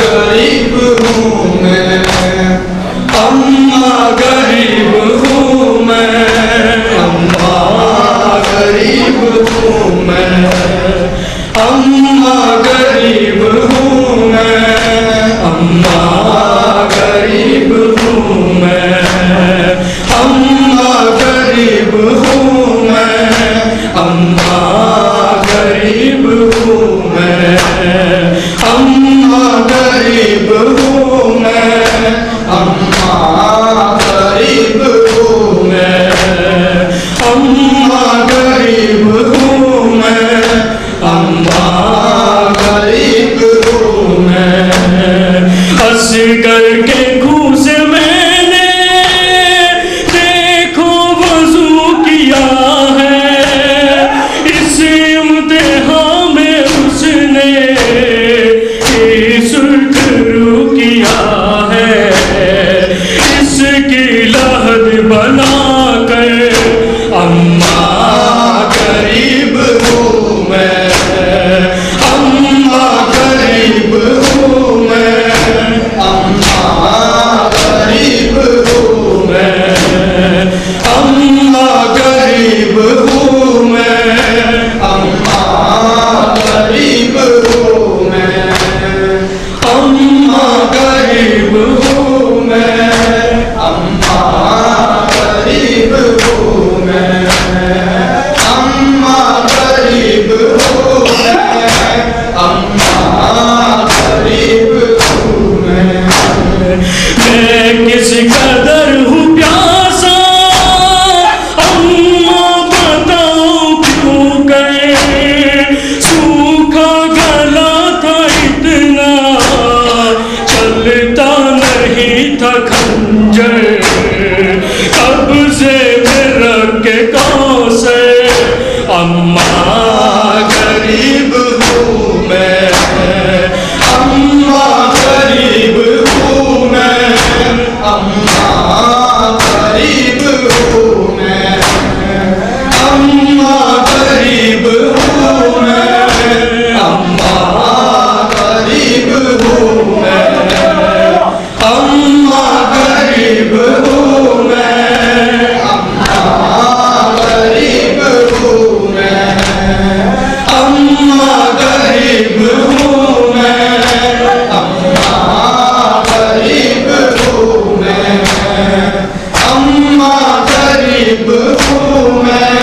गरीब हूँ मैं, अम्मा गरीब हूँ मैं, अम्मा गरीब हूँ मैं, अम्मा गरीब हूँ मैं, अम्मा गरीब हूँ मैं, अम्मा गरीब हूँ मैं, अम्मा गरीब हूँ मैं, अम्मा गरीब हूँ मैं, अम्मा गरीब हूँ मैं, अम्मा गरीब हूँ मैं, अम्मा गरीब हूँ मैं, असगर के खूह से मैंने देखो वज़ू किया है, इस इम्तिहान में उसने सुरखरू किया है, इसकी लहद बना कर अम्मा गरीब हूँ मैं, अम्मा गरीब हूँ मैं, अम्मा गरीब हूँ मैं, अम्मा गरीब हूँ मैं, अम्मा गरीब हूँ मैं, अम्मा गरीब हूँ मैं, अम्मा गरीब हूँ मैं, अम्मा गरीब हूँ मैं, अम्मा गरीब हूँ मैं। मैं किस कदर हूँ प्यासा अम्मा बताओ क्यों गए, सूखा गला था इतना चलता नहीं था खंजर, कब से रख के कौशल अम्मा गरीब हूँ मैं, अम्मा गरीब हूँ मैं, अम्मा गरीब हूँ मैं, अम्मा गरीब हूँ मैं, अम्मा गरीब हूँ मैं, अम्मा गरीब हूँ मैं, अम्मा गरीब हूँ मैं, अम्मा गरीब हूँ मैं, अम्मा गरीब हूँ मैं, अम्मा गरीब हूँ मैं,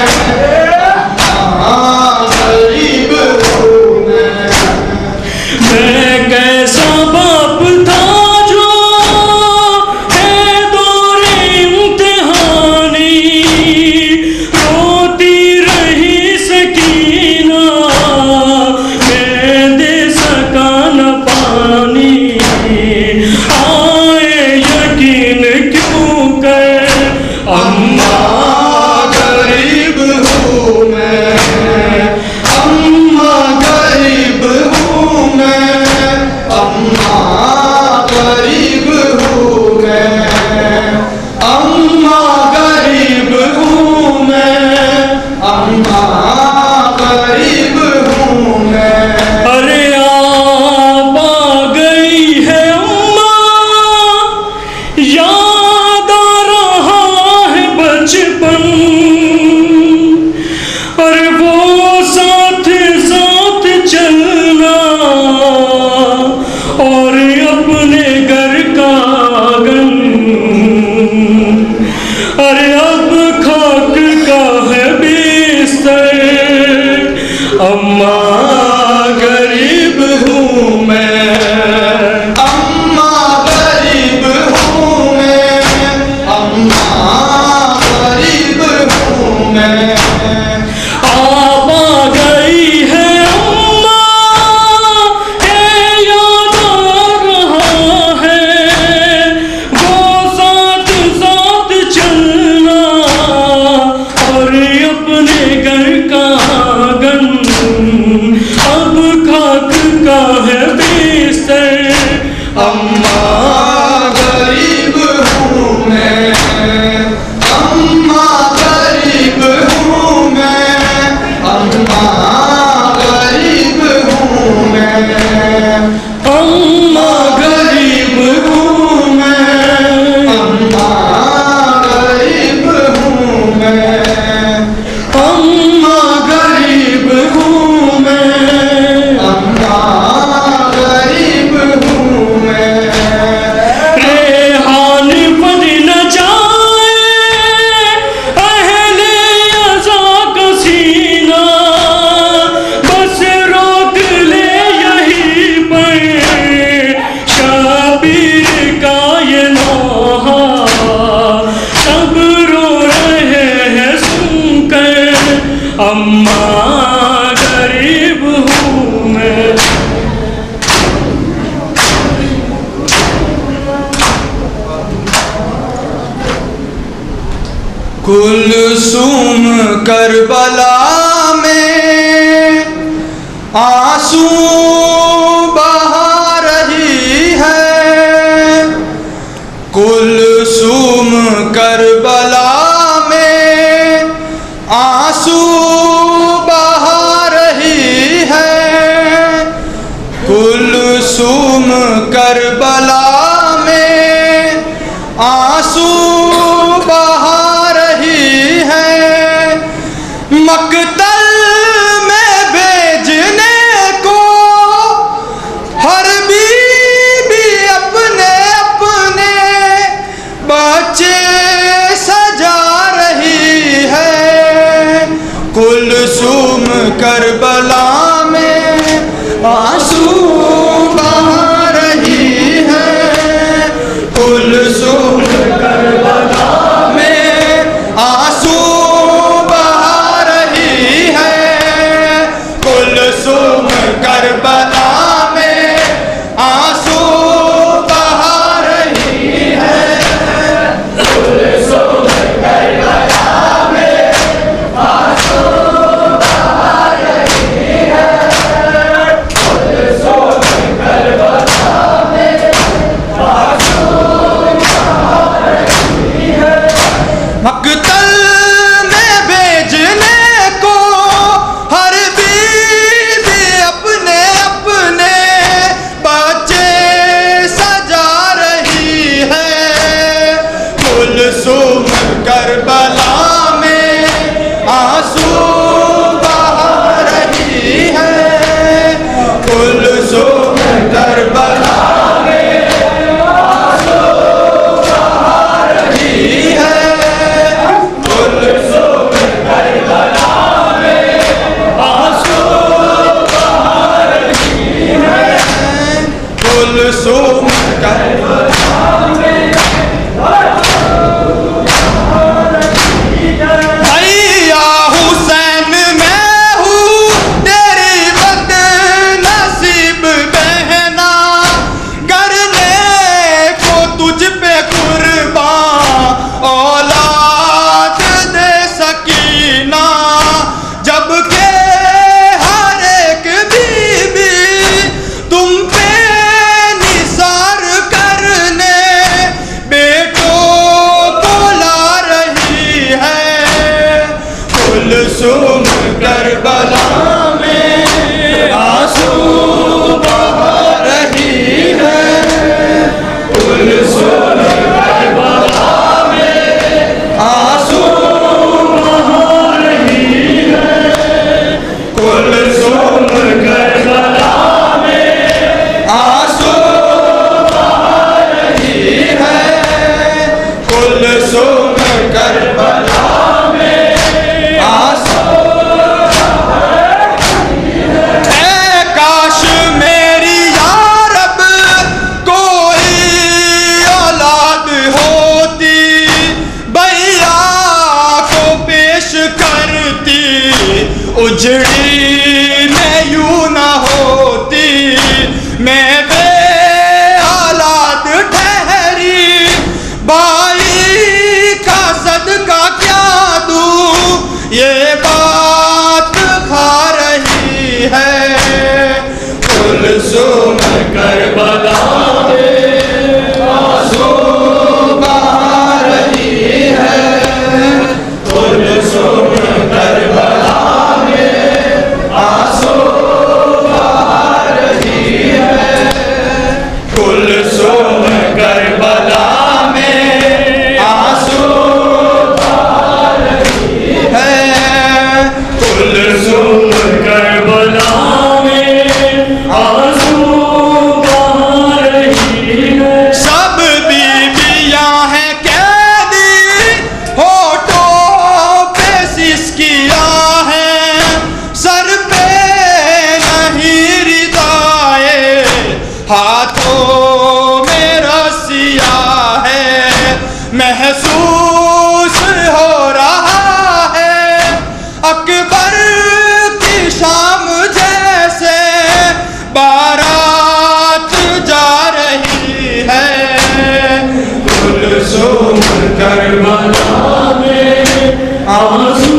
मैं। आप आ गई है अम्मा, ये याद आ रहा है, वो साथ साथ चलना और अपने घर का आंगन अब खाक का है बिस्तर। अम्मा गरीब हूँ मैं, अम्मा गरीब हूँ मैं, अम्मा गरीब हूँ मैं, अम्मा गरीब हूँ मैं, अम्मा गरीब हूँ मैं, अम्मा गरीब हूँ मैं, अम्मा गरीब हूँ मैं। रेहान बन न जाए अहले अज़ा का सीना, बस रोक ले यहीं पर शाबीर का ये नौहा, सब रो रहे हैं सुनकर अम्मा गरीब हूँ मैं। कुलसूम करबला में आंसू बहा रही है, कुलसूम करबला में आंसू बहा रही है, कुलसूम करबला में आंसू बहा रही है, मकतल में भेजने को हर बीबी अपने अपने बच्चे सजा रही है, कुलसूम करबला में आंसू बहा रही है, कुलसूम करबला में आंसू बहा रही है, कुलसूम करबला में आंसू बहा रही है, कुलसूम करबला में आंसू बहा रही है, कुलसूम करबला में आंसू बहा रही है, मकतल में भेजने को हर बीबी अपने अपने बच्चे सजा रही है, कुलसूम करबला में आंसू बहा रही है, कुलसूम करबला में आंसू बहा रही है, कुलसूम करबला में आंसू बहा रही है, कुलसूम करबला में भैया हुसैन मैं हूँ तेरी बदनसीब बहना, करने को तुझ पे कुर्बान औलाद दे सकीना, जबकि हर एक बीबी तुम पे निसार करने बेटों को ला रही है, कुलसूम करबला में आंसू बहा रही है, कुलसूम करबला में आंसू बहा रही है, कुलसूम करबला में आंसू बहा रही है, कुलसूम करबला में आंसू बहा बनती, उजड़ी मैं यूं ना होती, मैं बेहालात ठहरी, बाई का सदका क्या दूं, ये बात खा रही है कुलसुम करबला में आंसू बहा रही है, कुलसुम करबला में आंसू बहा रही है, कुलसुम करबला में आंसू बहा रही है, कुलसुम करबला में आंसू बहा रही है। सब बीबियां हैं कैदी, होठों पे सिसकियां हैं, सर पे नहीं रिदाए, हाथों में रस्सियां है, महसूस हो रहा है अकबर की शाम जैसे बारात जा रही है, कुलसुम करबला में आंसू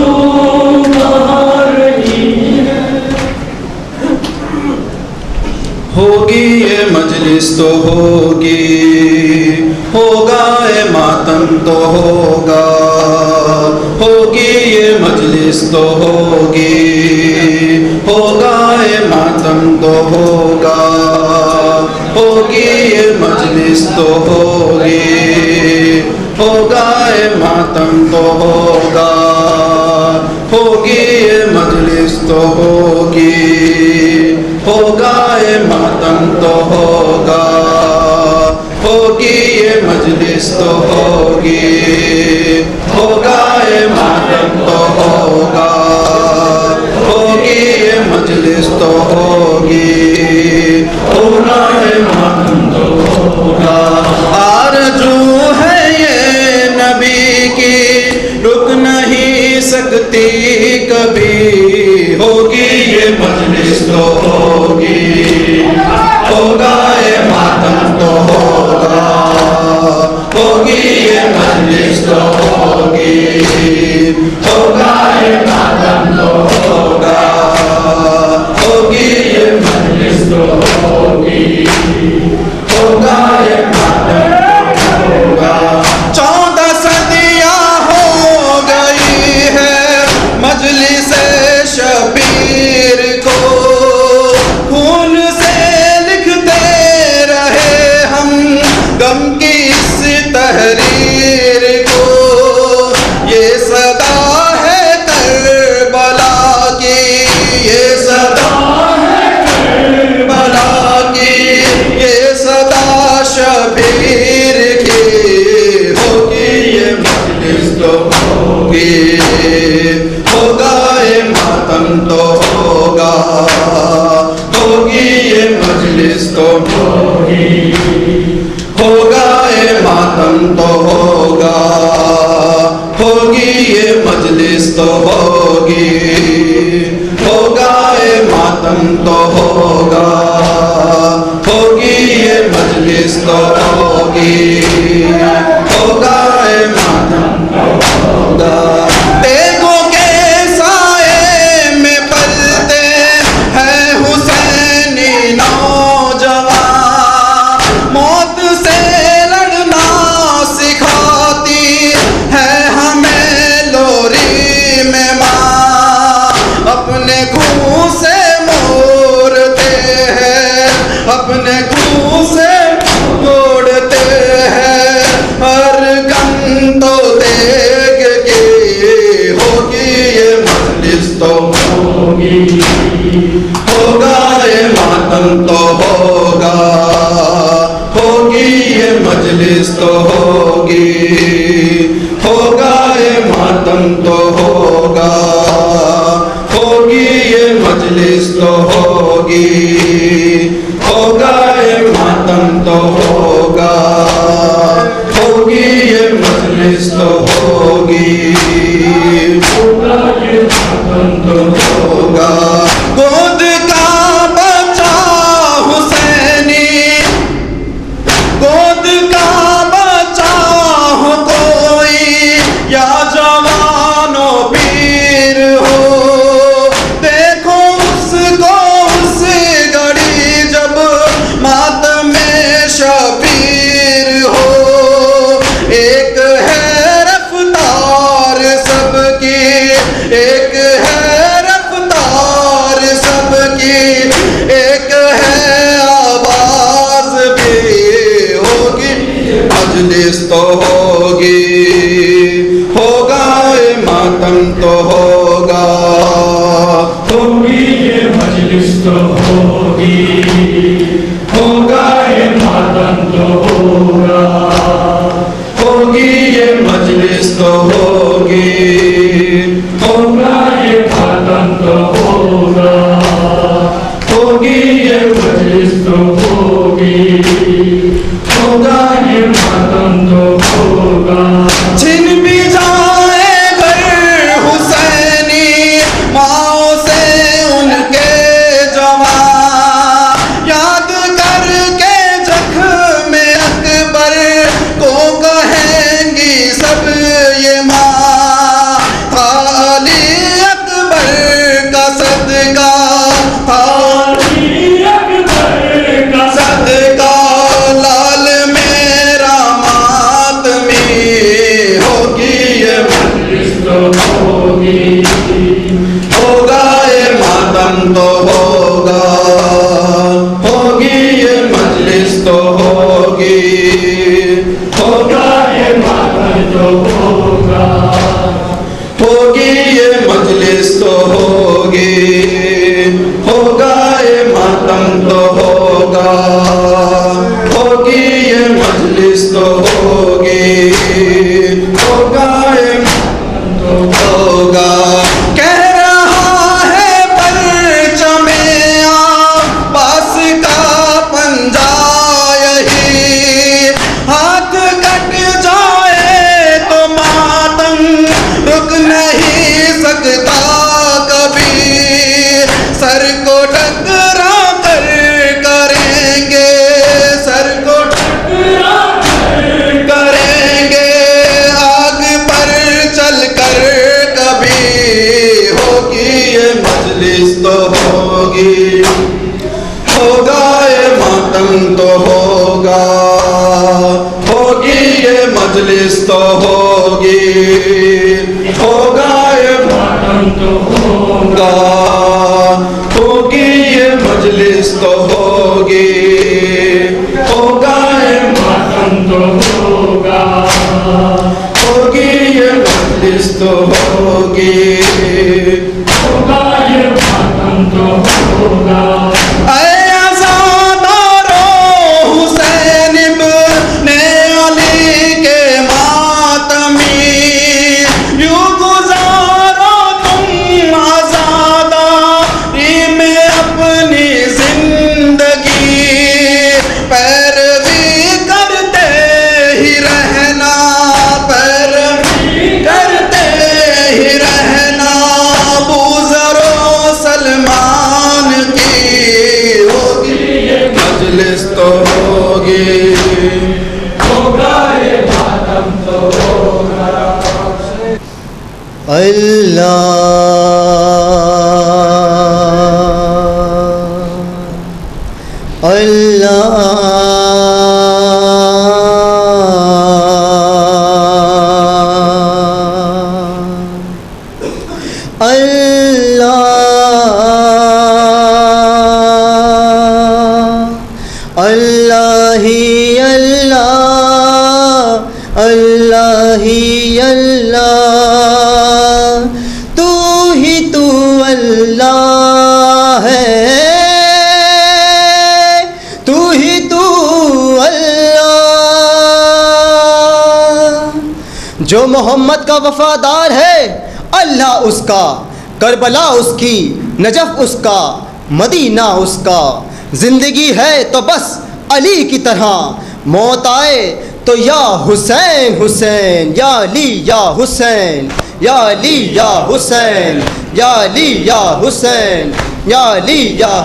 बहा रही है। होगी ये मजलिस तो होगी, होगा ये मातम तो होगा, होगी ये मजलिस तो होगी, होगा ये मातम तो होगा, होगी ये मजलिस तो होगी, होगा ये मातम तो होगा, होगी ये मजलिस तो होगी, होगा ये मातम तो होगा, होगी ये मजलिस तो होगी, होगा ये मातम तो होगा, होगी ये मजलिस तो होगी, होगा ये मातम तो होगा। आरज़ू है ये नबी की, रुक नहीं सकती कभी, होगी ये मजलिस तो होगी, होगा ये मातम तो होगा, होगी ये मजलिस तो होगी, होगा ये मातम तो होगा, होगी ये मजलिस तो होगी, होगा ये मातम तो होगा। 14 सदियां हो गई है मजलिस शबीर को, खून से लिखते रहे हम गम की इस तहरीर को, ये सदा है करबला की, ये सदा है करबला की, ये सदा शबीर की, होगी ये मजलिस तो होगी, होगा ये मातम तो होगा, होगी ये मजलिस तो होगी, होगा ये मातम तो होगा, होगी ये मजलिस तो होगी, होगा ये मातम तो होगा, होगी ये मजलिस तो होगी, होगा ये मातम तो होगा। तेगों के साए में पलते हैं हुसैनी नौजवान, मौत से लड़ना सिखाती है हमें लोरी में माँ, अपने खून से मोड़ते हैं, अपने खून से मोड़ते हैं, हर गम तो देख के, होगी ये मजलिस तो होगी, होगा ये मातम तो होगा, होगी ये मजलिस तो होगी, होगा ये मातम तो होगा, होगी ये मजलिस तो होगी, होगा ये मातम तो होगा, होगी ये मजलिस तो होगी। मातम तो होगा। गोद का बच्चा हुसैनी, गोद का बच्चा हो कोई या जवानो पीर हो, देखो उसको उस घड़ी जब मातम में शबीर हो। एक है रफ्तार सबकी, एक है रफ्तार सबकी, एक है आवाज भी होगी, मजलिस तो होगी, होगा ये मातम तो होगा। होगी ये मजलिस तो होगी, होगा ये मातम तो होगा। होगी ये मजलिस तो होगी, होगा ये मातम तो होगा, होगी ये मजलिस तो होगी, होगा ये मातम तो होगा। छिन भी जाए घर हुसैनी माओ से उनके जवान, याद करके जख्म में अकबर को कहेंगी सब ये माँ, था अली अकबर का सदका, था अली अकबर का सदका, लाल मेरा मातमी, होगी ये मजलिस तो होगी, होगा ये मातम तो होगा। होगी ये मजलिस तो होगी, होगा ये मातम तो होगा। होगी ये मजलिस तो होगी, होगा ये मातम तो होगा। होगी ये मजलिस तो होगी, होगा ये मातम तो होगा। कह रहा है परचमे आबास का पंजा यही, हाथ कट जाए तो मातम रुक नहीं सकता कभी, सर को टकरा कर करेंगे, सर को टकरा कर करेंगे, आग पर चल कर कभी, होगी ये मजलिस तो होगी, होगा ये मातम तो होगा। होगी ये मजलिस तो होगी, होगा ये मातम तो होगा, होगा। होगी ये मजलिस तो होगी, होगा ये मातम तो होगा, होगी ये मजलिस तो होगी, होगा ये मातम तो होगा। ऐ आज़ादारो हुसैन इब्ने अली के मातमी, यूं गुजारो तुम आज़ादारी में अपनी जिंदगी, पैरवी करते ही रहना, पैरवी करते ही रहना, बूज़रो सलमान की, होगी मजलिस तो होगी, होगा ये मातम तो होगा। अल्लाह अल्लाह अल्लाह अल्लाह ही अल्लाह, अल्लाह ही अल्लाह, तू ही तू अल्लाह है, तू ही तू अल्लाह। जो मोहम्मद का वफादार है अल्लाह उसका, करबला उसकी, नजफ उसका, मदीना उसका। जिंदगी है तो बस अली की तरह, मौत आए तो या हुसैन हुसैन, या अली या हुसैन, या अली या हुसैन, या अली या हुसैन, या अली या।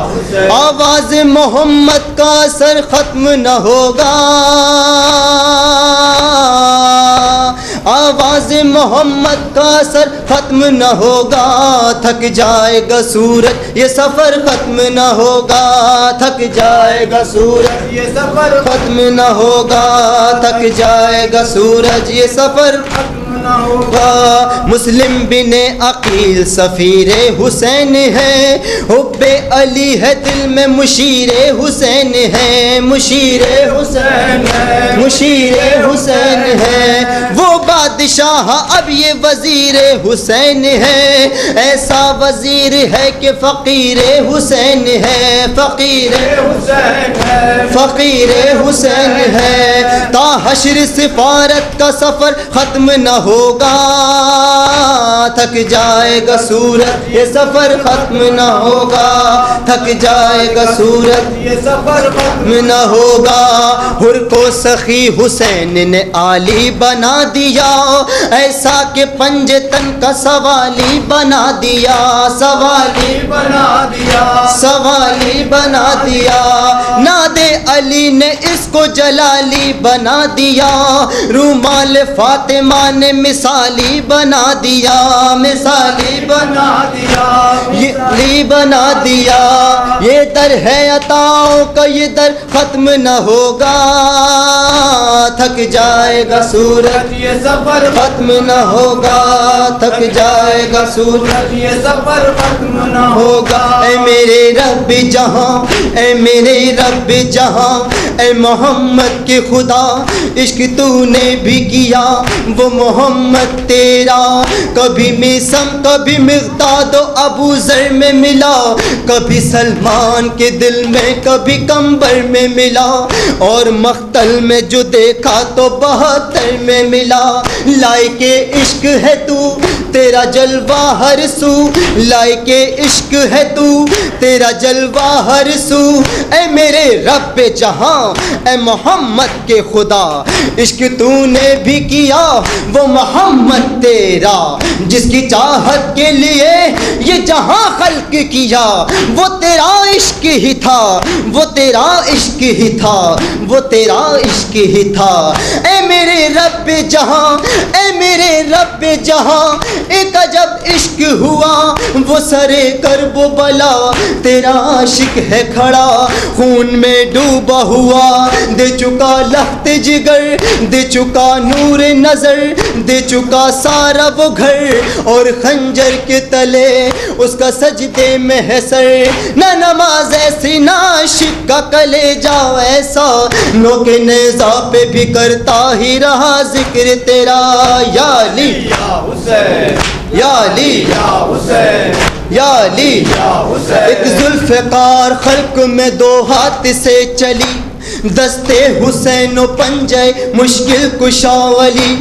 आवाज़ मोहम्मद का असर ख़त्म न होगा, आवाज़ मोहम्मद का असर ख़त्म न होगा। थक जाएगा सूरज ये सफ़र ख़त्म न होगा, थक जाएगा सूरज ये सफ़र ख़त्म न होगा, थक जाएगा सूरज ये सफ़र ख़त्म न होगा। मुस्लिम बिने अकील सफ़ीरे हुसैन है, हुब्बे अली है दिल में मुशीरे हुसैन है, मुशीरे हुसैन है, मुशीरे हुसैन है। वो बादशाह अब ये वज़ीरे हुसैन है, ऐसा वज़ीर है कि फ़कीरे हुसैन है, फ़कीरे हुसैन है, फ़कीरे हुसैन है। ता हश्र सिफारत का सफ़र ख़त्म न होगा, थक जाएगा सूरज ये सफ़र ख़त्म न होगा, थक जाएगा सूरज ये सफ़र ख़त्म न होगा। हुर को सखी हुसैन ने आली बना दिया, ऐसा के पंजे तन का सवाली बना दिया, सवाली बना दिया, सवाली बना दिया। नादे अली ने इसको जलाली बना दिया, रूमाल फातिमा ने मिसाली बना दिया, मिसाली बना दिया, ये बना दिया। ये दर है अताओं का ये दर ख़त्म न होगा, थक जाएगा सूरज ये सफ़र ख़त्म न होगा, थक जाएगा सूरज ये सफ़र ख़त्म न होगा। ऐ मेरे रब जहाँ, ऐ मेरे रब जहाँ, ऐ मोहम्मद के खुदा इश्क तूने भी किया, वो मोहम्मद तेरा कभी मिसम कभी मिक़दाद अबू ज़र में मिला, कभी सलमान के दिल में कभी कंबर में मिला, और मख्तल में जो देखा तो 72 में मिला। लाइके इश्क है तू तेरा जलवा हर सू, लाइके इश्क है तू तेरा जलवा हर सू। ऐ मेरे रब जहाँ, ऐ मोहम्मद के खुदा इश्क तूने भी किया, वो मोहम्मद तेरा जिसकी चाहत के लिए ये जहाँ खल्क किया, वो तेरा इश्क ही था, वो तेरा इश्क ही था, वो तेरा इश्क ही था। ऐ मेरे रब जहाँ, ऐ मेरे रब जहाँ, एक अजब इश्क हुआ वो सरे करबो बला, तेरा आशिक है खड़ा खून में डूबा हुआ, दे चुका लख्त जिगर, दे चुका नूर नजर, दे चुका सारा वो घर, और खंजर के तले उसका सजदे में है सर। न नमाज ऐसी ना आशिक का कलेजा ऐसा, नोके नेज़ा पे भी करता ही रहा जिक्र तेरा। या अली या हुसैन, या अली या हुसैन, या अली या हुसैन। एक जुल्फ़कार खल्क में 2 हाथ से चली, दस्ते हुसैनो पंजे मुश्किल कुशावली,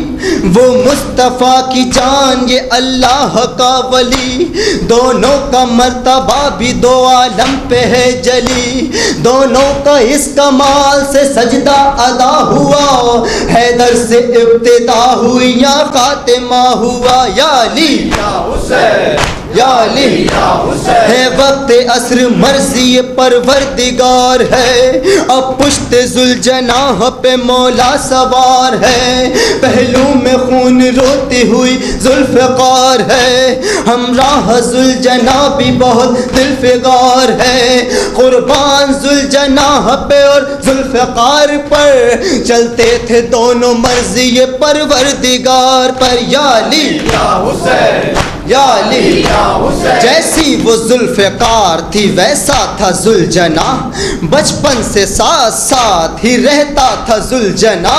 वो मुस्तफ़ा की जान ये अल्लाह का वली, दोनों का मर्तबा भी 2 आलम पे है जली, दोनों का इस कमाल से सजदा अदा हुआ, हैदर से इब्तिदा हुई या खातिमा हुआ। या अली या हुसैन, या अली या हुसैन। है वक्त असर मर्ज़ी ये परवरदिगार है, अब पुश्त जुल्जनाह पे मौला सवार है, पहलू में खून रोती हुई जुल्फ़कार है, हमराह जुल्जना भी बहुत दिलफ़िगार है, कुर्बान जुल्जनाह पे और जुल्फ़कार पर, चलते थे दोनों मर्ज़ी ये परवरदिगार पर। या अली या हुसैन, या अली या हुसैन। जैसी वो जुल्फ़कार थी वैसा था जुल्जना, बचपन से साथ साथ ही रहता था जुल्जना,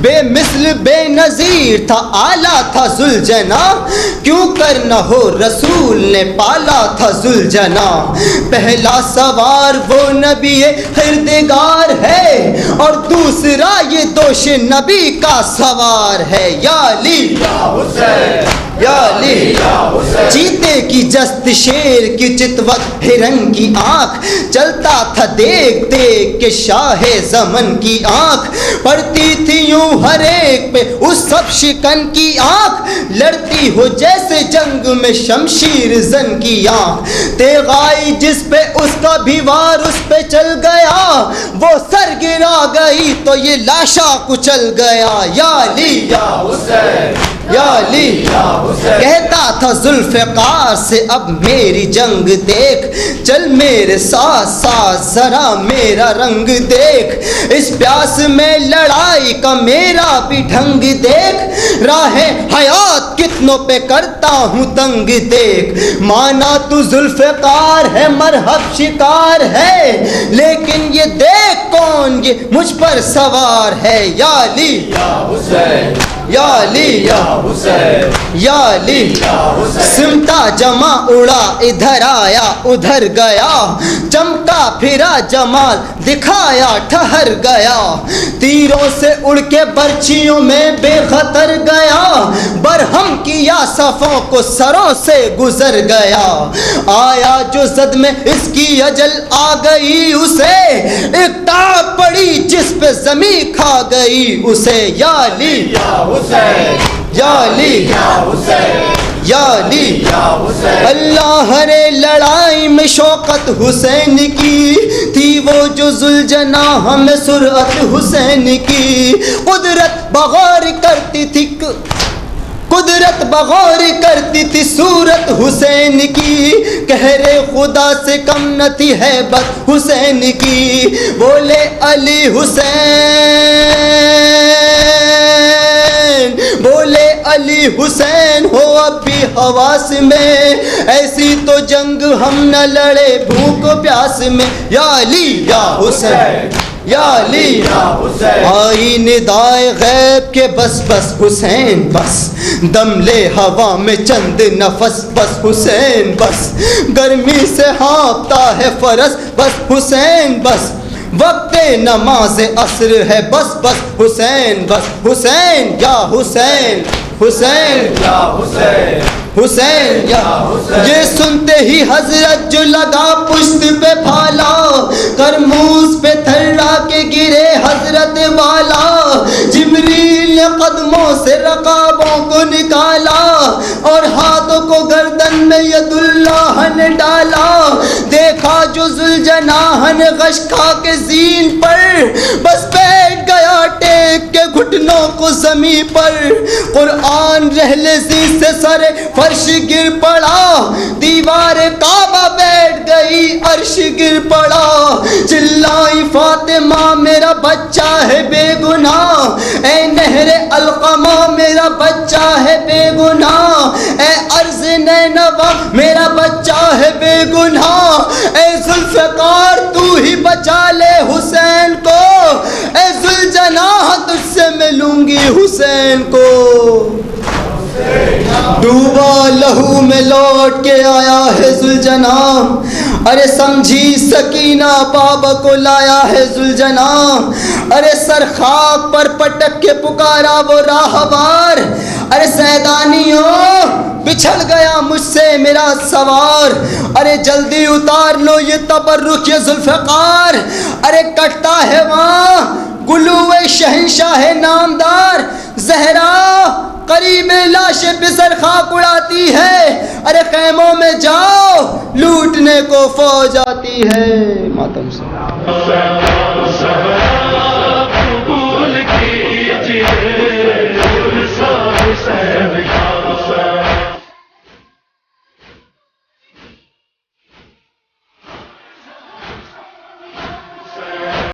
बेमिसल बेनज़ीर था आला था जुल्जना, क्यों कर न हो रसूल ने पाला था जुल्जना, पहला सवार वो नबी खिरदगार है, और दूसरा ये दोष नबी का सवार है। या अली या हुसैन, या अली या हुसैन। जीते की जस्तिशे शेर की चितवत हिरन की आंख, चलता था देख देख के शाहे ज़मन की आंख, पड़ती थी यूं हर एक पे उस सब शिकन की आंख, लड़ती हो जैसे जंग में शमशीर जन की आंख, तेगाई जिस पे उसका भी वार उस पे चल गया, वो सर गिरा गई तो ये लाशा कुचल गया। या अली या हुसैन, या अली या हुसैन, कहता था जुल्फ़िकार से अब मेरी जंग देख, चल मेरे साथ साथ जरा मेरा रंग देख, इस प्यास में लड़ाई का मेरा भी ढंग देख, राहे हयात कितनों पे करता हूँ तंग देख, माना तू जुल्फ़िकार है मरहब शिकार है, लेकिन ये देख कौन ये मुझ पर सवार है। या अली या हुसैन, या अली या हुसैन, या अली या हुसैन, सिमटा जमा उड़ा इधर आया उधर गया, चमका फिरा जमाल दिखाया ठहर गया, तीरों से उड़ के बर्छियों में बेखतर गया, बरहम किया सफों को सरों से गुजर गया, आया जो जद में इसकी अजल आ गई उसे, एक टाप पड़ी जिस पे जमी खा गई उसे। या अली या हुसैन, या अली या हुसैन, या अली या हुसैन, अल्लाह रे लड़ाई में शौकत हुसैन की थी वो जो जुल्जनाह में सुरअत हुसैन की, कुदरत बगौर करती थी, कुदरत बगौर करती थी सूरत हुसैन की, कहरे खुदा से कम न थी हैबत हुसैन की, बोले अली हुसैन, बोले अली हुसैन हो अब भी हवास में, ऐसी तो जंग हम न लड़े भूख प्यास में। या अली या हुसैन, या अली या हुसैन, आई निदाए गैब के बस बस हुसैन बस, दम ले हवा में चंद नफस बस हुसैन बस, गर्मी से हाँपता है फरस बस हुसैन बस, वक्ते नमाज असर है बस बस हुसैन बस, हुसैन या हुसैन, हुसैन या हुसैन, हुसैन या हुसैन, ये सुनते ही हजरत जो लगा पुश्त पे भाला, करमूस पे थर्रा के गिरे हजरत वाला, जिब्रील ने कदमों से रकाबों को निकाला, और हाथों को गर्दन में यदुल्लाह ने डाला, देखा जो जुल्जनाह ने गश खा के ज़ीन पर, बस बैठ गया टेक के घुटनों को ज़मीं पर, कुरान रहलज़ी से सरे फर्श गिर पड़ा, दीवार काबा बैठ गई अर्श गिर पड़ा, चिल्लाई फातिमा मेरा बच्चा है बेगुनाह, ए नहरे अलकमा मेरा बच्चा है बेगुनाह, ए अर्ज़ नैनवा मेरा बच्चा है बेगुनाह, ए जुल्फ़िकार तू ही बचा ले हुसैन को, ए जुल्जनाह तुझसे मिलूंगी हुसैन को। डूबा लहू में लौट के आया है जुल्जनाह, अरे समझी सकीना बाबा को लाया है जुल्जनाह, अरे सर खाक पर पटक के पुकारा वो राहवार, अरे सैदानियों बिछड़ गया मुझसे मेरा सवार, अरे जल्दी उतार लो ये तबर्रुक ये जुल्फ़िकार, अरे कटता है वहाँ गुलूए शहंशाह नामदार, जहरा करीब लाशे बिसर खाक उड़ाती है, अरे खैमों में जाओ लूटने को फौज आती है। मातम से